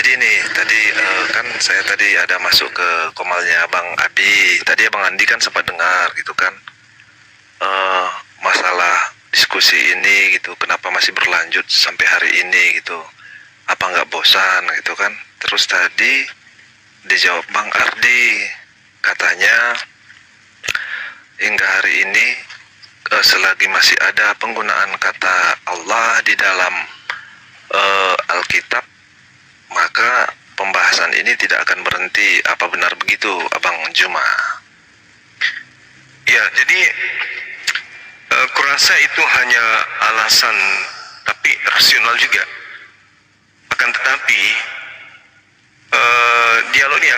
Jadi ini tadi kan saya tadi ada masuk ke komalnya Bang Adi. Tadi Bang Andi kan sempat dengar gitu kan, masalah diskusi ini gitu, kenapa masih berlanjut sampai hari ini gitu, apa nggak bosan gitu kan. Terus tadi dijawab Bang Ardi, katanya hingga hari ini selagi masih ada penggunaan kata Allah di dalam Alkitab, maka pembahasan ini tidak akan berhenti. Apa benar begitu, Abang Juma? Ya, jadi kurasa itu hanya alasan, tapi rasional juga. Akan tetapi dialog ini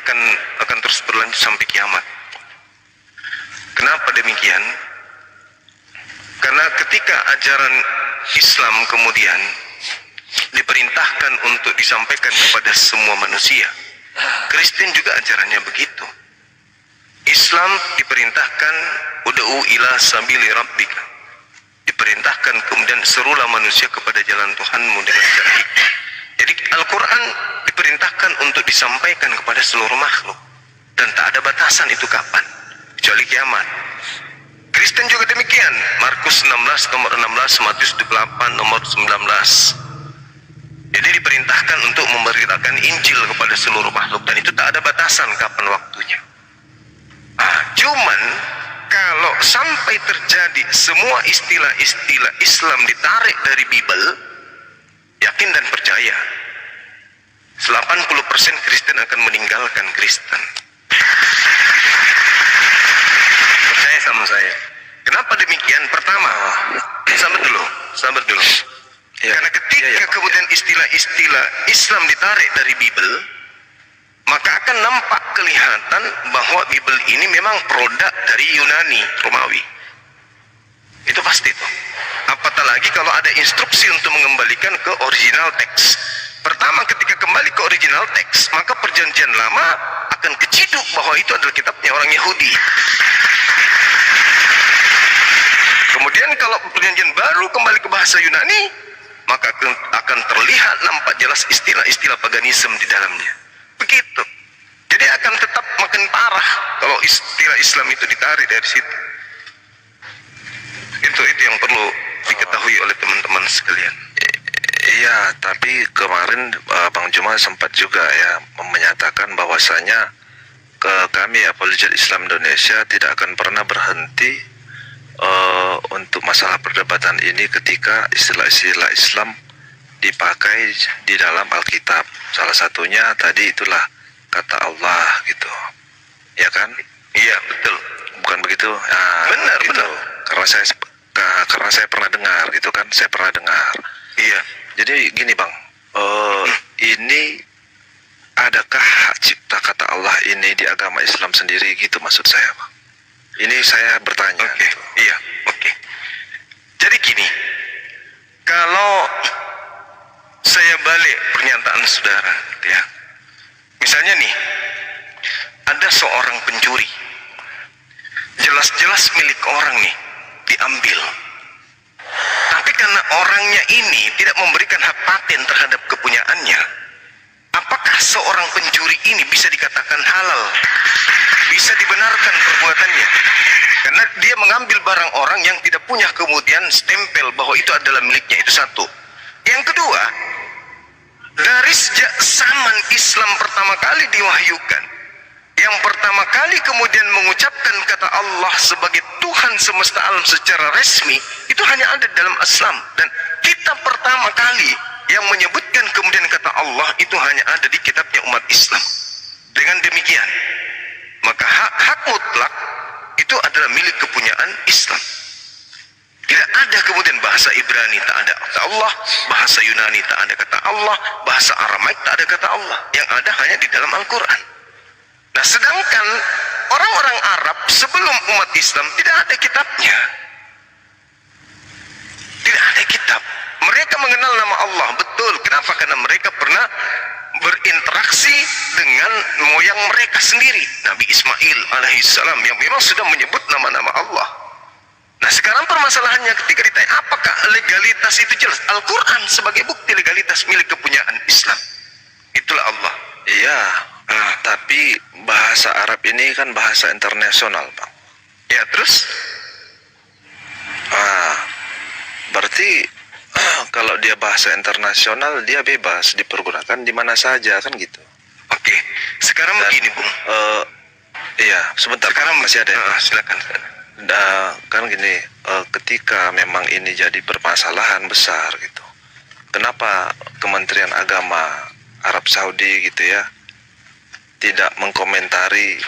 akan terus berlanjut sampai kiamat. Kenapa demikian? Karena ketika ajaran Islam kemudian diperintahkan untuk disampaikan kepada semua manusia, Kristen juga ajarannya begitu. Islam diperintahkan ud'u ila sabili rabbika, diperintahkan kemudian serulah manusia kepada jalan Tuhanmu dengan cara hikmah. Jadi Al-Quran diperintahkan untuk disampaikan kepada seluruh makhluk, dan tak ada batasan itu kapan, kecuali kiamat. Kristen juga demikian. Markus 16 nomor 16, Matius 28 nomor 19. Jadi diperintahkan untuk memberitakan Injil kepada seluruh makhluk, dan itu tak ada batasan kapan waktunya. Cuman kalau sampai terjadi semua istilah-istilah Islam ditarik dari Bible, yakin dan percaya 80% Kristen akan meninggalkan Kristen. Percaya sama saya. Kenapa demikian? Pertama, sabar dulu. Ya, karena ketika kemudian istilah-istilah Islam ditarik dari Bible, maka akan nampak kelihatan bahwa Bible ini memang produk dari Yunani, Romawi. Itu pasti tuh. Apatah lagi kalau ada instruksi untuk mengembalikan ke original teks. Pertama, ketika kembali ke original teks, maka perjanjian lama akan keciduk bahwa itu adalah kitabnya orang Yahudi. Kemudian kalau perjanjian baru kembali ke bahasa Yunani, maka akan terlihat nampak jelas istilah-istilah paganisme di dalamnya. Begitu. Jadi akan tetap makin parah kalau istilah Islam itu ditarik dari situ. Itu yang perlu diketahui oleh teman-teman sekalian. Iya, tapi kemarin Bang Juma sempat juga ya menyatakan bahwasanya kami Apologet Islam Indonesia tidak akan pernah berhenti untuk masalah perdebatan ini ketika istilah-istilah Islam dipakai di dalam Alkitab. Salah satunya tadi itulah kata Allah gitu, ya kan? Iya, betul. Bukan begitu? Nah, benar, gitu. benar. Karena saya pernah dengar gitu kan, saya pernah dengar. Iya. Jadi gini Bang, ini adakah hak cipta kata Allah ini di agama Islam sendiri gitu maksud saya Bang? Ini saya bertanya. Oke, gitu. iya, oke. Jadi gini, kalau saya balik pernyataan saudara, gitu ya. Misalnya nih, ada seorang pencuri, jelas-jelas milik orang nih, diambil. Tapi karena orangnya ini tidak memberikan hak paten terhadap kepunyaannya, apakah seorang pencuri ini bisa dikatakan halal? Bisa dibenarkan perbuatannya? Karena dia mengambil barang orang yang tidak punya kemudian stempel bahwa itu adalah miliknya, itu satu. Yang kedua, dari sejak zaman Islam pertama kali diwahyukan, yang pertama kali kemudian mengucapkan kata Allah sebagai Tuhan semesta alam secara resmi, itu hanya ada dalam Islam. Dan kitab pertama kali yang menyebutkan kemudian kata Allah itu hanya ada di kitabnya umat Islam. Dengan demikian, maka hak mutlak itu adalah milik kepunyaan Islam. Tidak ada kemudian bahasa Ibrani tak ada kata Allah, bahasa Yunani tak ada kata Allah, bahasa Aramaik tak ada kata Allah. Yang ada hanya di dalam Al-Quran. Nah, sedangkan orang-orang Arab sebelum umat Islam tidak ada kitabnya. Tidak ada kitab. Mereka mengenal nama Allah, betul. Kenapa? Karena mereka pernah berinteraksi dengan moyang mereka sendiri, Nabi Ismail alaihissalam, yang memang sudah menyebut nama-nama Allah. Nah sekarang permasalahannya ketika ditanya apakah legalitas itu jelas, Al-Quran sebagai bukti legalitas milik kepunyaan Islam, itulah Allah. Iya, tapi bahasa Arab ini kan bahasa internasional, Bang. Ya terus? Berarti kalau dia bahasa internasional, dia bebas dipergunakan di mana saja, kan gitu. Oke, sekarang begini Bung. Iya, sebentar. Sekarang masih ada. Silakan. Kan gini, ketika memang ini jadi permasalahan besar gitu, kenapa Kementerian Agama Arab Saudi gitu ya tidak mengkomentari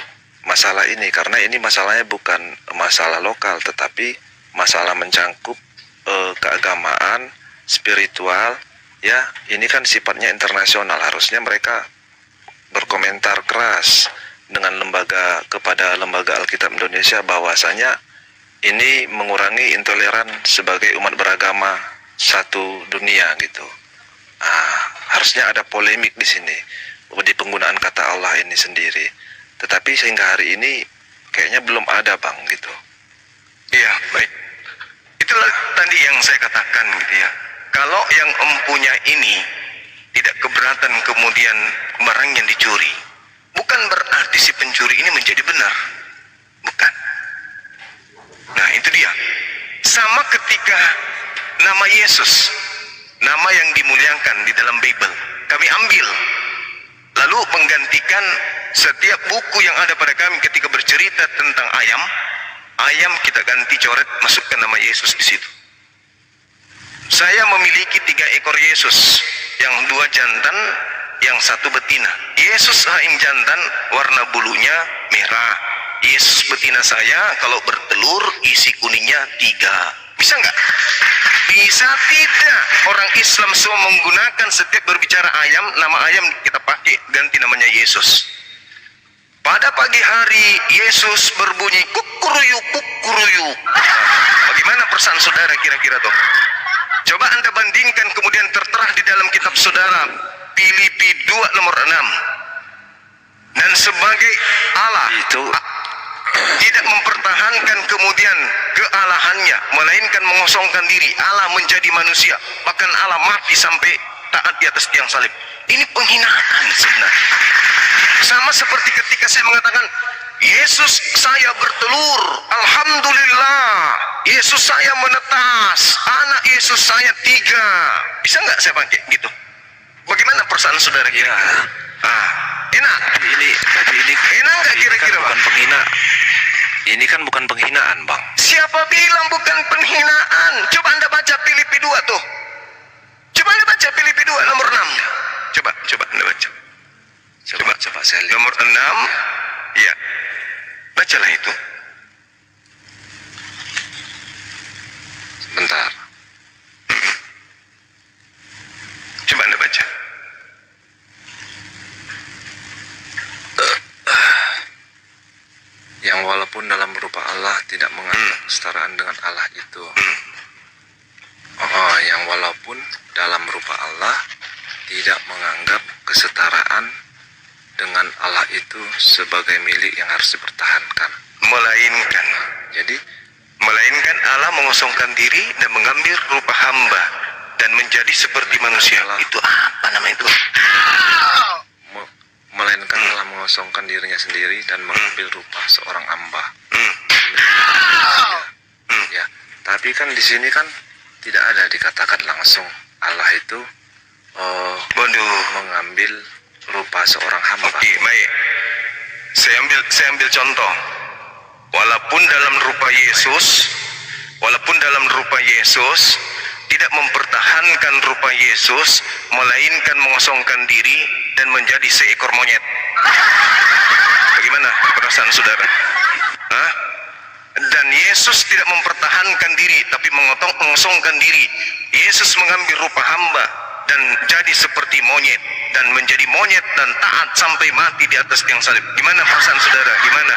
masalah ini? Karena ini masalahnya bukan masalah lokal, tetapi masalah mencangkup keagamaan, spiritual, ya. Ini kan sifatnya internasional. Harusnya mereka berkomentar keras dengan kepada lembaga Alkitab Indonesia bahwasanya ini mengurangi intoleran sebagai umat beragama satu dunia gitu. Harusnya ada polemik di sini di penggunaan kata Allah ini sendiri. Tetapi sehingga hari ini kayaknya belum ada, Bang, gitu. Iya, baik. Itulah tadi yang saya katakan gitu ya. Kalau yang mempunyai ini tidak keberatan kemudian barang yang dicuri, bukan berarti si pencuri ini menjadi benar. Bukan. Nah itu dia. Sama ketika nama Yesus, nama yang dimuliakan di dalam Bible, kami ambil, lalu menggantikan setiap buku yang ada pada kami ketika bercerita tentang ayam kita ganti coret, masukkan nama Yesus di situ. Saya memiliki 3 ekor Yesus, yang 2 jantan, yang 1 betina. Yesus yang jantan warna bulunya merah. Yesus betina saya kalau bertelur isi kuningnya 3. Bisa nggak? Bisa tidak. Orang Islam semua menggunakan setiap berbicara ayam, nama ayam kita pakai ganti namanya Yesus. Pada pagi hari Yesus berbunyi kukuruyu kukuruyu. Bagaimana perasaan saudara kira-kira tuh? Coba Anda bandingkan kemudian tertera di dalam kitab saudara Filipi 2 nomor 6. Dan sebagai Allah Itu tidak mempertahankan kemudian kealahannya, melainkan mengosongkan diri. Allah menjadi manusia, bahkan Allah mati sampai taat di atas tiang salib. Ini penghinaan sebenarnya. Sama seperti ketika saya mengatakan Yesus saya bertelur, alhamdulillah. Yesus saya menetas, anak Yesus saya 3. Bisa nggak saya pakai gitu? Bagaimana perasaan saudara kira? Enak. Tapi ini Enak nggak kira-kira, kan bukan penghina. Ini kan bukan penghinaan, Bang. Siapa bilang bukan penghinaan? Coba Anda baca Filipi 2 tuh. Coba Anda baca Filipi 2 nomor 6. Coba Anda baca. Coba saya lihat. Nomor 6. Ya. Bacalah itu. Sebentar. Coba Anda baca. Yang walaupun dalam rupa Allah tidak menganggap kesetaraan dengan Allah itu. Yang walaupun dalam rupa Allah tidak menganggap kesetaraan dengan Allah itu sebagai milik yang harus dipertahankan. Melainkan Allah mengosongkan diri dan mengambil rupa hamba dan menjadi seperti manusia. Itu apa nama itu? Melainkan Allah mengosongkan dirinya sendiri dan mengambil rupa seorang hamba. Ya, tapi kan di sini kan tidak ada dikatakan langsung Allah itu mengambil rupa seorang hamba. Oke, baik. Saya ambil contoh. Walaupun dalam rupa Yesus tidak mempertahankan rupa Yesus, melainkan mengosongkan diri dan menjadi seekor monyet. Bagaimana perasaan saudara? Dan Yesus tidak mempertahankan diri, tapi mengosongkan diri. Yesus mengambil rupa hamba dan jadi seperti monyet, dan menjadi monyet dan taat sampai mati di atas tiang salib. Gimana perasaan saudara? Gimana?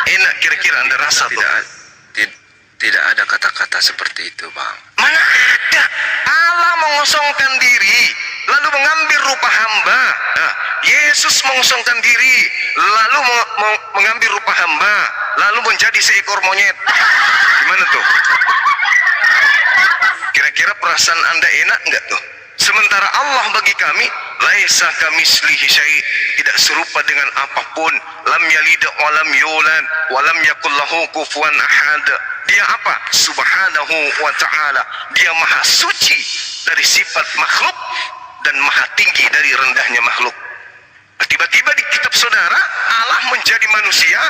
Enak kira-kira Anda rasa tuh? Tidak ada kata-kata seperti itu, Bang. Mana ada? Allah mengosongkan diri lalu mengambil rupa hamba. Yesus mengosongkan diri lalu mengambil rupa hamba lalu menjadi seekor monyet. Gimana tuh? Kira-kira perasaan Anda enak nggak tuh? Sementara Allah bagi kami, laisa kamitslihi syai', tidak serupa dengan apapun. Lam yalid wa lam yulad wa lam yakul lahu kufuwan ahad. Dia apa? Subhanahu wa ta'ala. Dia maha suci dari sifat makhluk dan maha tinggi dari rendahnya makhluk. Tiba-tiba di kitab saudara, Allah menjadi manusia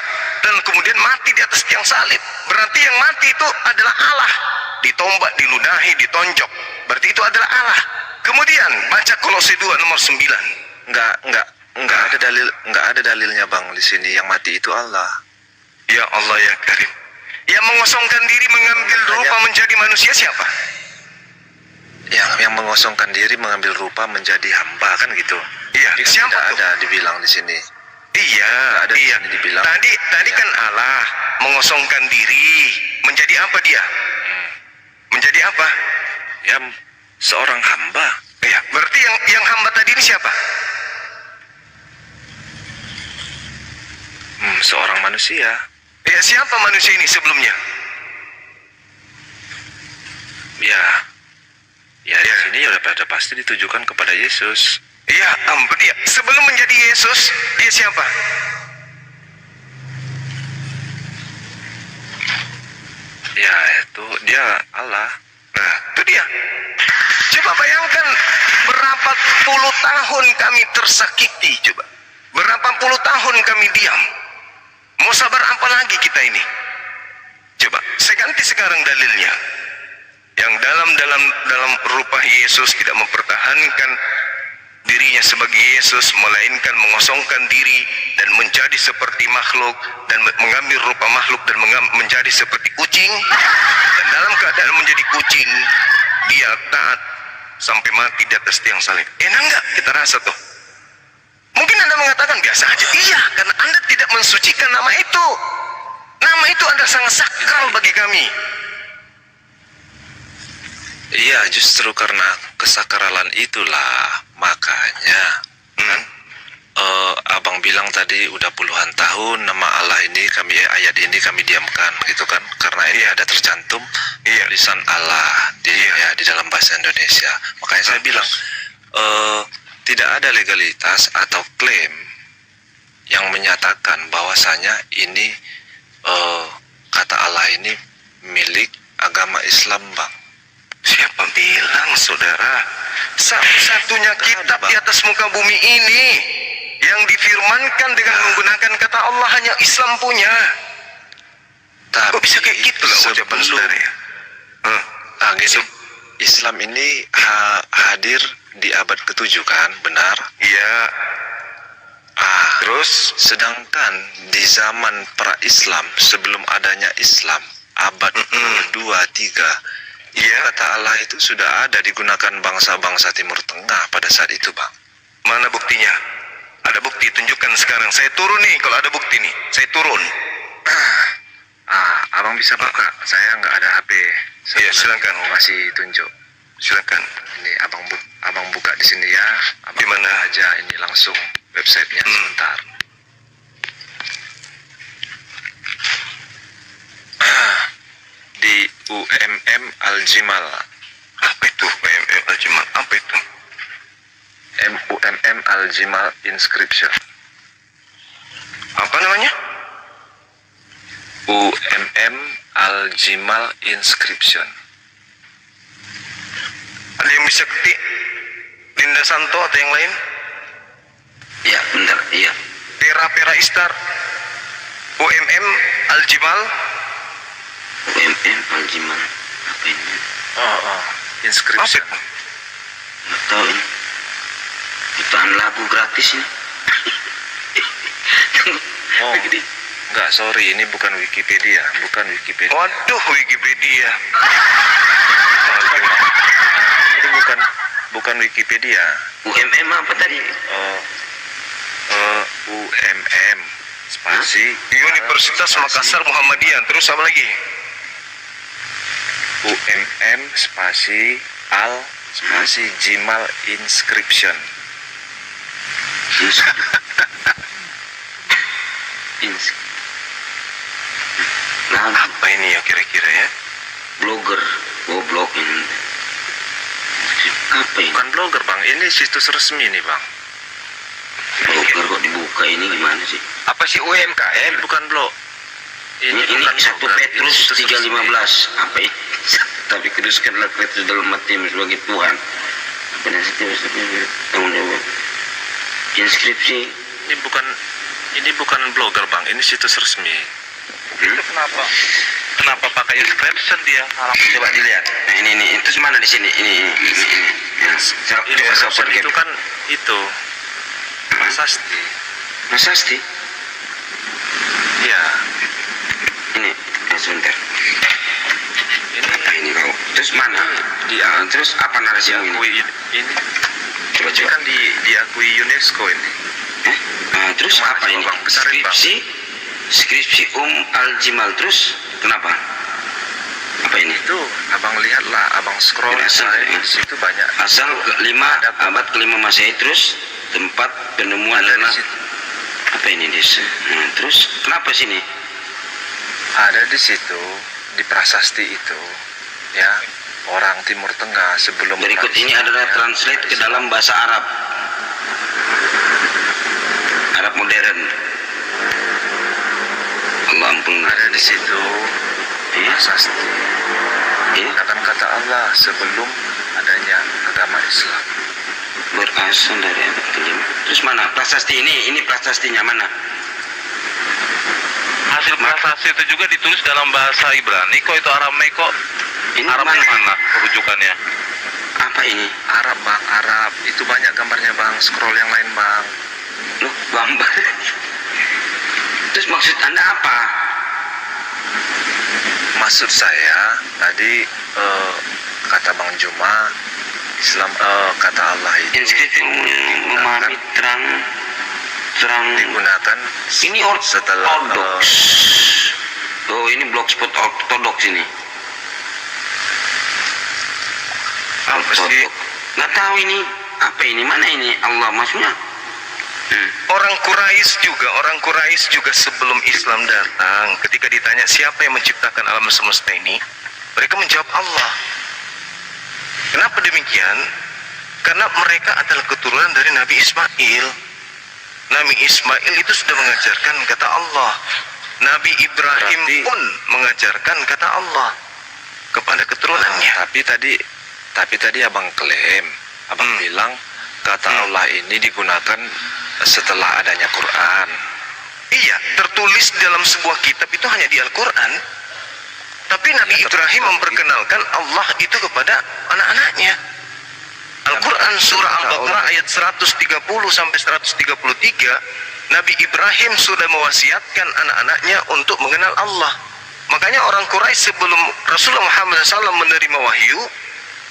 dan kemudian mati di atas tiang salib. Berarti yang mati itu adalah Allah. Ditombak, diludahi, ditonjok. Berarti itu adalah Allah. Kemudian baca Kolose 2 nomor 9. Enggak ada dalilnya bang di sini. Yang mati itu Allah. Ya Allah ya Karim. Yang mengosongkan diri mengambil rupa menjadi manusia siapa? Yang mengosongkan diri mengambil rupa menjadi hamba kan gitu. Iya. Tapi kan Siapa tidak tuh? ada dibilang di sini. Iya. Ada di Iya. sini dibilang. Tadi kan Allah mengosongkan diri menjadi apa dia? Menjadi apa? Ya seorang hamba. Iya. Berarti yang hamba tadi ini siapa? Seorang manusia. Ya, siapa manusia ini sebelumnya? Ya di sini ya udah pasti ditujukan kepada Yesus. Iya, dia sebelum menjadi Yesus, dia siapa? Ya itu dia Allah. Nah, itu dia. Coba bayangkan berapa puluh tahun kami tersakiti, coba. Berapa puluh tahun kami diam. Mau sabar apa lagi kita ini? Coba, saya ganti sekarang dalilnya. Yang dalam rupa Yesus tidak mempertahankan dirinya sebagai Yesus, melainkan mengosongkan diri dan menjadi seperti makhluk dan mengambil rupa makhluk dan menjadi seperti kucing, dan dalam keadaan menjadi kucing dia taat sampai mati di atas tiang salib. Enak nggak kita rasa tuh? Mungkin Anda mengatakan biasa aja. Iya, karena Anda tidak mensucikan nama itu. Nama itu adalah sangat sakral bagi kami. Iya, justru karena kesakralan itulah makanya kan abang bilang tadi udah puluhan tahun nama Allah ini ayat ini kami diamkan gitu kan, karena ini ada tercantum tulisan Allah di dalam bahasa Indonesia. Makanya saya bilang tidak ada legalitas atau klaim yang menyatakan bahwasanya ini kata Allah ini milik agama Islam, bang. Siapa bilang, saudara? Satu-satunya kitab di atas muka bumi ini yang difirmankan dengan menggunakan kata Allah hanya Islam punya. Kok bisa kayak gitu loh ucapan saudara ya? Gini, Islam ini hadir di abad ke-7 kan, benar? Iya. Terus sedangkan di zaman pra-Islam, sebelum adanya Islam, abad ke-2, 3, kata Allah itu sudah ada digunakan bangsa-bangsa Timur Tengah pada saat itu, bang. Mana buktinya? Ada bukti, tunjukkan sekarang. Saya turun nih, kalau ada bukti nih, saya turun. Abang bisa buka. Saya nggak ada HP. Iya, silakan. Mau ngasih tunjuk. Silakan. Ini abang buka di sini ya. Abang di mana aja ini langsung websitenya sebentar. Di UMM Al-Jimal. Apa itu UMM Al-Jimal? Apa itu? UMM Al-Jimal Inscription. Apa namanya? UMM Al-Jimal Inscription. Ada yang bisa ketik? Linda Santo atau yang lain? Ya, benar, iya. Pera Istar. UMM Al-Jimal. UMM Al-Jimal. Apa ini? Inscription. Apa? Nggak tahu ini. Jutaan lagu gratis ini. Enggak, sorry, ini bukan Wikipedia, Waduh, Wikipedia. Ini bukan Wikipedia. UMM apa tadi? UMM spasi Universitas Makassar Muhammadiyah. Terus apa lagi? UMM spasi Al spasi Jimal Inscription. Nah, Apa ini ya kira-kira ya? blogger, blog ini. Apa ini? Bukan blogger bang, ini situs resmi nih bang. Blogger kok dibuka ini gimana sih? Apa sih UMKM? Ini bukan blog. Ini bukan 1 blogger, ini Petrus situs resmi. 3:15. Apa ini? Tapi kuduskanlah Kristus dalam hatimu sebagai Tuhan. Penasihat tanggung jawab. Inskripsi. Ini bukan blogger bang, ini situs resmi. Itu kenapa pakai inscription dia? Coba dilihat. Nah, ini terus mana di sini? Ini. Ya, Ini coba resmi support itu kan itu prasasti. Prasasti. Iya. Ini sebentar. Ini Ini kau. Terus mana? Terus apa narasi yang ini? diakui ini Coba. kan diakui UNESCO ini. Terus Mana apa coba, ini? Bang? Besarin, Bang. Skripsi Al-Jimal. Terus kenapa? Apa ini? Itu abang lihatlah, abang scroll Ini asal, saya ya. di situ banyak. Asal abad ke-5 Masehi. Terus tempat penemuan Ada di adalah situ. apa ini desa? Terus kenapa sini? Ada di situ di prasasti itu ya, orang Timur Tengah sebelum Berikut ini adalah translate ke dalam bahasa Arab. Arab modern. Allah ampun. ada di situ prasasti menggunakan kata Allah sebelum adanya agama Islam. Berasal dari abad ke-5. Terus mana prasasti ini? Ini prasastinya mana? Hasil prasasti itu juga ditulis dalam bahasa Ibrani kok, itu Aramai kok. Ini Arab mana? yang mana rujukannya? Apa ini? Arab bang, Arab itu banyak gambarnya bang. Scroll yang lain bang. Loh, gambar. Terus maksud Anda apa? Maksud saya tadi kata Bang Juma, Islam kata Allah itu Inskripsi memahami terang digunakan ini setelah ortodoks. Oh, ini blogspot ortodoks ini. apa sih? Nggak tahu ini apa ini, mana ini Allah maksudnya? Orang Quraisy juga sebelum Islam datang, ketika ditanya siapa yang menciptakan alam semesta ini, mereka menjawab Allah. Kenapa demikian? Karena mereka adalah keturunan dari Nabi Ismail. Nabi Ismail itu sudah mengajarkan kata Allah. Nabi Ibrahim pun mengajarkan kata Allah kepada keturunannya. Tapi tadi abang klaim, abang bilang kata Allah ini digunakan setelah adanya Quran. Iya, tertulis dalam sebuah kitab itu hanya di Al-Quran. Tapi Nabi Ibrahim memperkenalkan Allah itu kepada anak-anaknya. Al-Quran surah Al-Baqarah ayat 130 sampai 133, Nabi Ibrahim sudah mewasiatkan anak-anaknya untuk mengenal Allah. Makanya orang Quraisy sebelum Rasulullah Muhammad SAW menerima wahyu,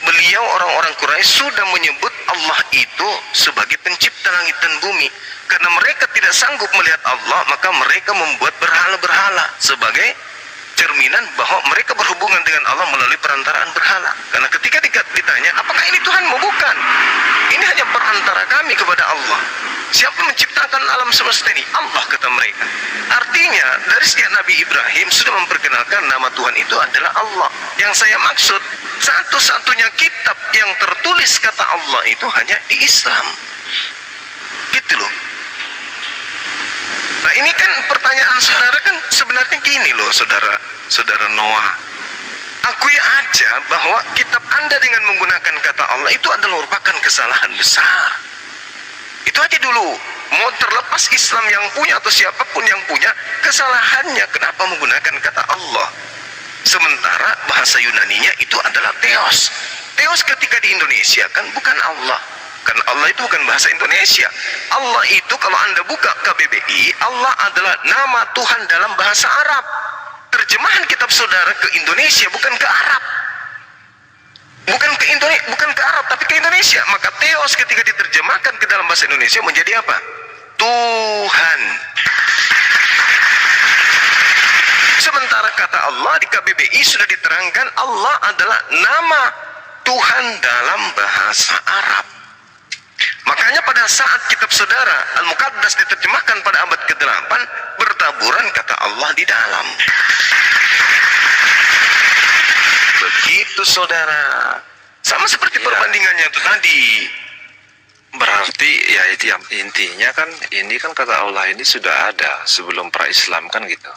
beliau orang-orang Quraisy sudah menyebut Allah itu sebagai pencipta langit dan bumi. Karena mereka tidak sanggup melihat Allah, maka mereka membuat berhala-berhala sebagai cerminan bahwa mereka berhubungan dengan Allah melalui perantaraan berhala. Karena ketika ditanya, apakah ini Tuhanmu? Bukan. Ini hanya perantara kami kepada Allah. Siapa yang menciptakan alam semesta ini? Allah, kata mereka. Artinya, dari sejak Nabi Ibrahim sudah memperkenalkan nama Tuhan itu adalah Allah. Yang saya maksud, satu-satunya kitab yang tertulis kata Allah itu hanya di Islam. Gitu loh. Nah, ini kan pertanyaan saudara kan sebenarnya gini loh, saudara Noah. Akui aja bahwa kitab Anda dengan menggunakan kata Allah itu adalah merupakan kesalahan besar. Itu aja dulu. Mau terlepas Islam yang punya atau siapapun yang punya, kesalahannya kenapa menggunakan kata Allah. Sementara bahasa Yunaninya itu adalah Theos. Theos ketika di Indonesia kan bukan Allah. Karena Allah itu bukan bahasa Indonesia. Allah itu kalau Anda buka KBBI, Allah adalah nama Tuhan dalam bahasa Arab. Terjemahan kitab saudara ke Indonesia bukan ke Arab. Bukan ke Arab, tapi ke Indonesia. Maka Theos ketika diterjemahkan ke dalam bahasa Indonesia menjadi apa? Tuhan. Sementara kata Allah di KBBI sudah diterangkan Allah adalah nama Tuhan dalam bahasa Arab. Makanya pada saat kitab saudara Al-Muqaddas diterjemahkan pada abad ke-8, bertaburan kata Allah di dalam. Yesus, saudara. Sama seperti perbandingannya itu tadi. Berarti ya itu yang intinya kan, ini kan kata Allah ini sudah ada sebelum pra-Islam kan gitu.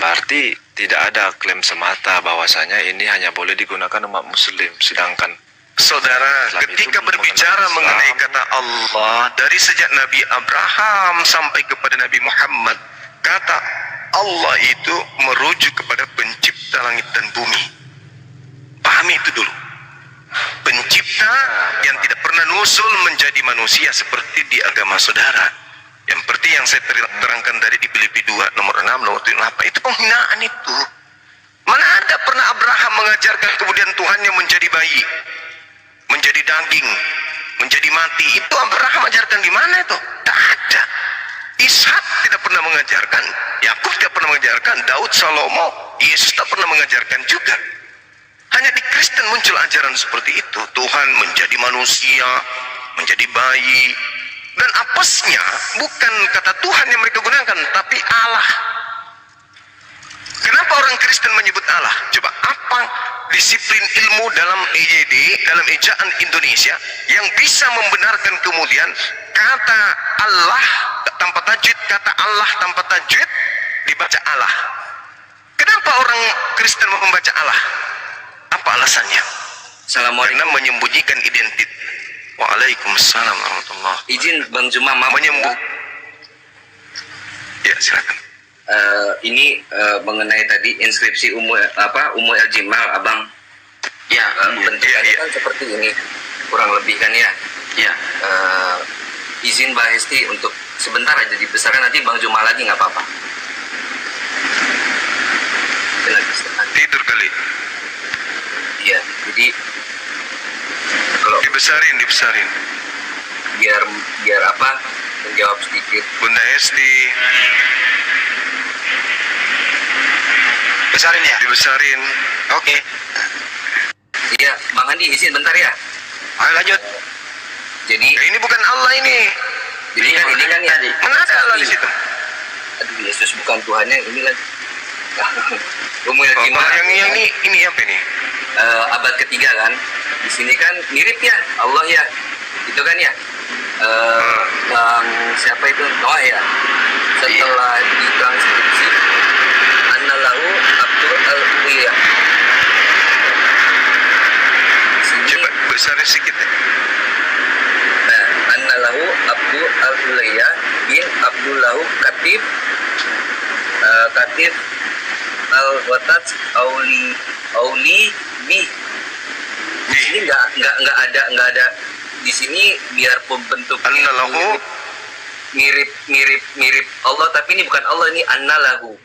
Berarti tidak ada klaim semata bahwasanya ini hanya boleh digunakan umat muslim, sedangkan Saudara, Islam itu ketika belum berbicara mengenal mengenai Islam. kata Allah dari sejak Nabi Abraham sampai kepada Nabi Muhammad, kata Allah itu merujuk kepada pencipta langit dan bumi. Pahami itu dulu. Pencipta yang tidak pernah nusul menjadi manusia seperti di agama saudara. Yang seperti yang saya terangkan dari di Filipi 2 nomor 6 nomor 7, itu penghinaan itu. Mana ada pernah Abraham mengajarkan kemudian Tuhannya menjadi bayi, menjadi daging, menjadi mati? Itu Abraham ajarkan di mana itu? Tak ada. Ishak tidak pernah mengajarkan, Yakub tidak pernah mengajarkan, Daud, Salomo, Yesus tak pernah mengajarkan juga. Hanya di Kristen muncul ajaran seperti itu. Tuhan menjadi manusia, menjadi bayi. Dan apesnya bukan kata Tuhan yang mereka gunakan, tapi Allah. Kenapa orang Kristen menyebut Allah? Coba, apa disiplin ilmu dalam EYD, dalam ejaan Indonesia yang bisa membenarkan kemudian kata Allah tanpa tajwid, kata Allah tanpa tajwid dibaca Allah? Kenapa orang Kristen membaca Allah? Apa alasannya? Assalamualaikum. Karena menyembunyikan identitas. Waalaikumsalam warahmatullahi. Izin Bang Juma, maaf. Ya, silakan. Ini mengenai tadi inskripsi Ummu El Jimal, Abang. Ya, bentuknya kan seperti ini, kurang lebih kan ya. Ya. Izin Mbak Hesti untuk sebentar aja dibesarkan, nanti Bang Juma lagi nggak apa-apa. Tidur kali. Iya, jadi kalau dibesarin biar apa, menjawab sedikit. Bunda Hesti, Besarin ya? dibesarin. Oke. Iya, Bang Andi izin bentar ya. Ayo lanjut. Jadi Ini bukan Allah ini. ini kan ya. Mana ada Allah di situ? Aduh, Yesus bukan Tuhannya, ini lagi. Ummu El Oh, Jimal. yang ini apa ini? Abad ketiga kan, di sini kan mirip ya Allah ya, itu kan ya. Bang siapa itu, Noah ya, setelah ditranskripsi Anallahu Abdul Al-Uya. Coba besarin sedikit. Nah, Anallahu Abdul Al-Uya bin Abdullahu Katib Katib Al-Watat Auli bi. Di sini nggak ada di sini, biarpun bentuknya Anallahu mirip Allah, tapi ini bukan Allah, ini Anallahu.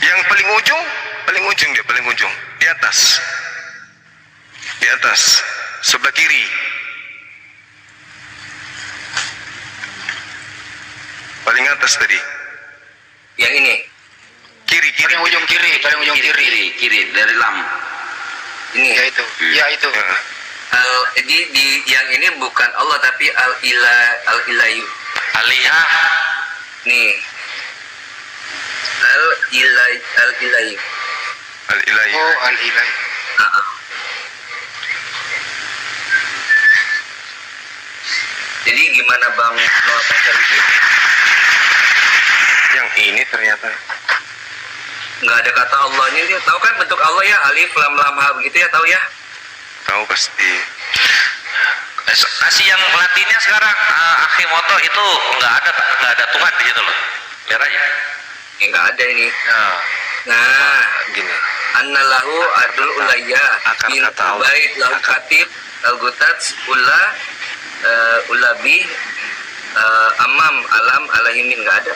Yang paling ujung dia, paling ujung di atas sebelah kiri, paling atas tadi, Yang ini kiri Paling ujung kiri dari lam. ini Ya itu. Ya itu. di yang ini bukan Allah tapi Al-Ilayu. Aliyah. Nih, Al-Ilayu. Al-Ilahi. Oh, al-ilahi. Jadi gimana Bang Noah Pasar itu? Yang ini ternyata Nggak ada kata Allahnya, dia tahu kan bentuk Allah ya, alif lam lam ha begitu ya, tahu ya? tahu pasti. Kasih yang latinnya sekarang, Akhimoto itu nggak ada Tuhan di situ loh. Lihat aja. Ya, nggak ada ini. Nah, Nah, gini. Anallahu Adul Ulayya akar bin kata Allah. Ubaid lahu Katib Al-Gutats Ulabi Amam Alam Alahimin, nggak ada.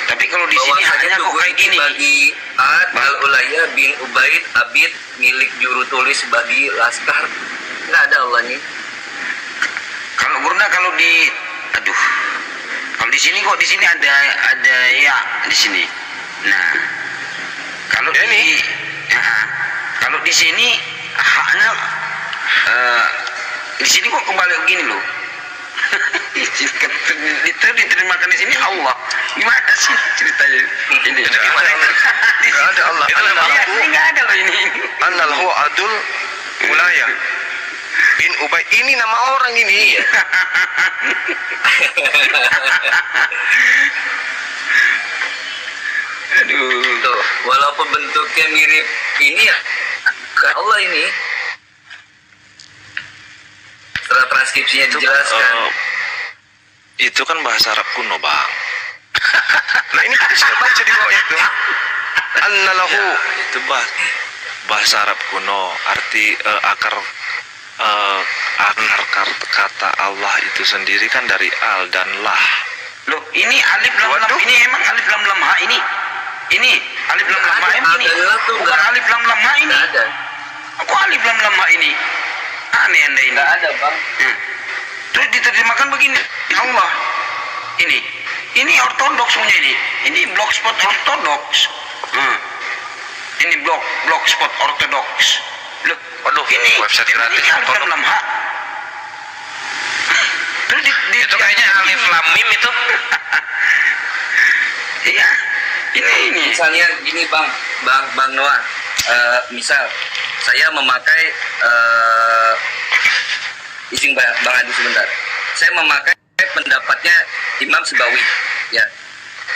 Tapi kalau di sini hanya kok kayak gini. Bagi Ad Al-Ulayya bin Ubaid Abid milik juru tulis bagi Laskar, nggak ada Allahnya. Kalau Gurna kalau di sini kok, di sini ada ya di sini. Nah, kalau kalau di sini haknya di sini kok kembali begini loh. itu diterimakan di sini Allah. Gimana sih ceritanya ini? Nggak ada Allah. Ini nggak ada loh ini. Anallahu adul wilayah bin Ubay. Ini nama orang ini. Aduh. Tuh, walaupun bentuknya mirip ini ya ke Allah ini. Setelah transkripsinya dijelaskan. Itu kan bahasa Arab kuno, Bang. Nah, ini kita sudah baca di bawah itu. Anallahu itu bahasa Arab kuno, arti akar kata Allah itu sendiri kan dari al dan lah. Loh, ini alif lam lam ini emang alif lam lam ha ini. Ini alif lam lam ha ini. Bukan alif lam lam ha ini. Ada. Aku alif lam lam ha ini. Aneh Anda ini. Nggak ada, Bang. Terus diterjemahkan begini. Allah. Ini ortodoks punya ini. Ini blogspot ortodoks. Ini blogspot ortodoks. Loh, Waduh, ini website gratis. ini alif lam lam ha. Terus Itu kayaknya alif lam mim itu. Iya. Ini. Misalnya gini Bang Noah, misal saya memakai izin Bang Adi sebentar. Saya memakai pendapatnya Imam Sibawi, ya.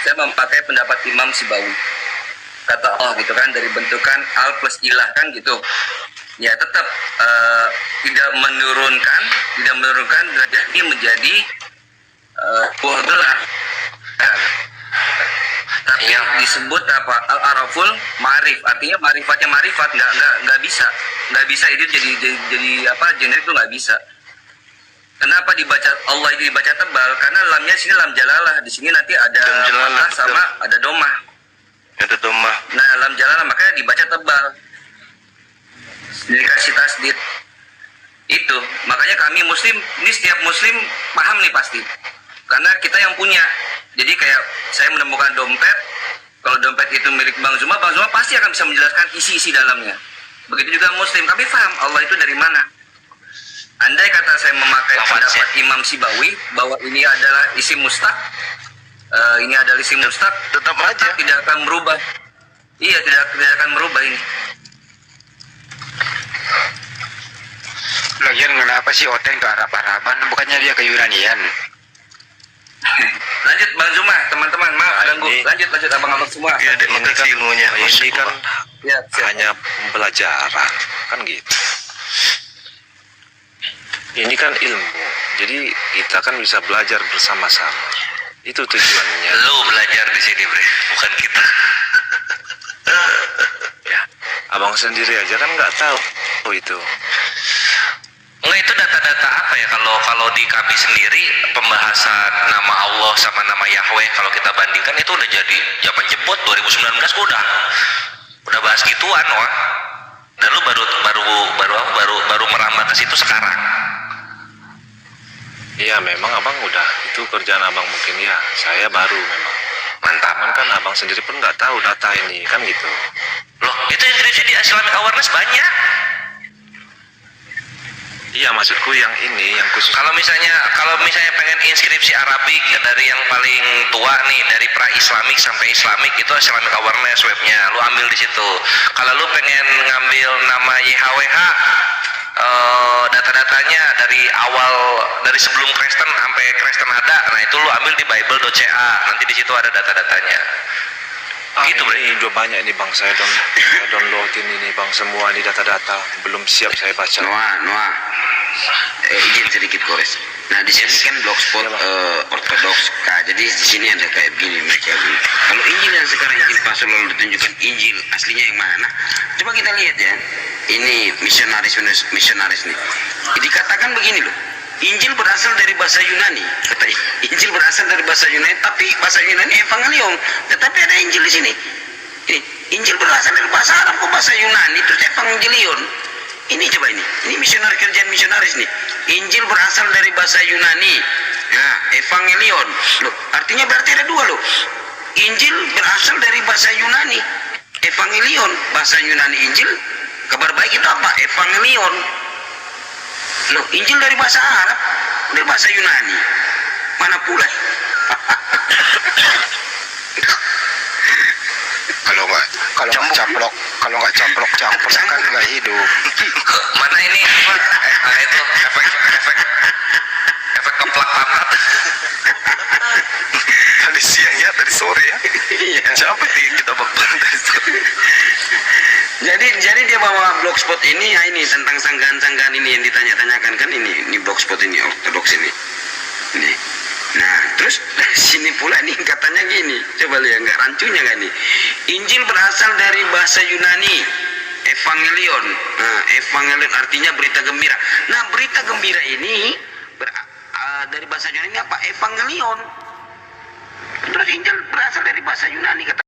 Saya memakai pendapat Imam Sibawi. Kata Allah gitu kan, dari bentukan al plus ilah kan gitu. Ya tetap tidak menurunkan derajatnya menjadi buah gelar. Tapi yang disebut apa al-araful ma'rif, artinya ma'rifatnya ma'rifat, nggak bisa itu jadi apa generik itu nggak bisa. Kenapa dibaca Allah ini dibaca tebal? Karena lamnya sini lam jalalah, di sini nanti ada fathah sama ada domah. Ada domah. Nah lam jalalah makanya dibaca tebal. Dikasih tasdid. Itu makanya kami muslim ini setiap muslim paham nih pasti. Karena kita yang punya. Jadi kayak saya menemukan dompet, kalau dompet itu milik Bang Zuma pasti akan bisa menjelaskan isi dalamnya. Begitu juga muslim, kami paham Allah itu dari mana. Andai kata saya memakai pendapat Imam Sibawi bahwa ini adalah isim mustaq, tetap aja tidak akan merubah. Iya, tidak akan merubah ini. Lagian kenapa sih Oteng ke Arab-Araban? Bukannya dia ke Yunanian? Lanjut Bang Zuma, teman-teman, maaf ganggu. Lanjut abang-abang semua. Ya, ini kan ilmunya. Ini kan Ya, hanya pembelajaran, kan gitu. Ini kan ilmu, jadi kita kan bisa belajar bersama-sama. Itu tujuannya. Lu belajar di sini, Bre, bukan kita. Ya, abang sendiri aja kan nggak tahu. Oh itu. Enggak, itu data-data apa ya, kalau di kami sendiri pembahasan nama Allah sama nama Yahweh kalau kita bandingkan itu udah jadi zaman jebot 2019 gua udah bahas gituan, wah. Dan lu baru merambah ke situ sekarang. Iya, memang abang udah, itu kerjaan abang mungkin ya. Saya baru memang. Mantap. Kan abang sendiri pun nggak tahu data ini, kan gitu. Loh, itu inskripsi di Islamic Awareness banyak. Iya, maksudku yang ini, yang khusus. Kalau misalnya pengen inskripsi Arabik dari yang paling tua nih, dari pra-Islamik sampai Islamik, itu Islamic Awareness webnya, lu ambil di situ. Kalau lu pengen ngambil nama YHWH, data-datanya dari awal, dari sebelum Kristen sampai Kristen ada, nah itu lu ambil di bible.ca, nanti di situ ada data-datanya. Gitu, Bre. Ini udah banyak nih bang, saya downloadin ini bang, semua ini data-data, belum siap saya baca. Noah, izin sedikit kores. Nah di sini kan blogspot ortodoks, jadi di sini ada kayak begini mereka begini. Kalau Injil yang sekarang Injil palsu lalu ditunjukkan Injil aslinya yang mana? Coba kita lihat ya. Ini misionaris nih. Dikatakan begini loh. Injil berasal dari bahasa Yunani, kata Injil berasal dari bahasa Yunani, tapi bahasa Yunani Evangelion, tetapi ada Injil di sini. Ini Injil berasal dari bahasa Arab, bahasa Yunani, terus Evangelion. Ini coba ini kerjaan misionaris nih. Injil berasal dari bahasa Yunani, nah Evangelion, loh, artinya berarti ada dua loh. Injil berasal dari bahasa Yunani, Evangelion, bahasa Yunani Injil, kabar baik itu apa? Evangelion. Loh, Injil dari bahasa Arab, dari bahasa Yunani. Mana pula? Kalau nggak caplok kan nggak hidup. Mana ini apa? Nah itu efek keplak pantat. Tadi siang ya, tadi sore ya. Capek kita bakal dari sore. Jadi dia bawa blogspot ini ya, ini tentang sanggahan-sanggahan ini yang ditanya-tanyakan kan, ini blogspot ini ortodoks ini. Nah, terus dari sini pula nih katanya gini, coba lihat nggak rancunya nggak nih? Injil berasal dari bahasa Yunani, evangelion. Nah, evangelion artinya berita gembira. Nah, berita gembira ini dari bahasa Yunani apa? Evangelion. Terus Injil berasal dari bahasa Yunani kata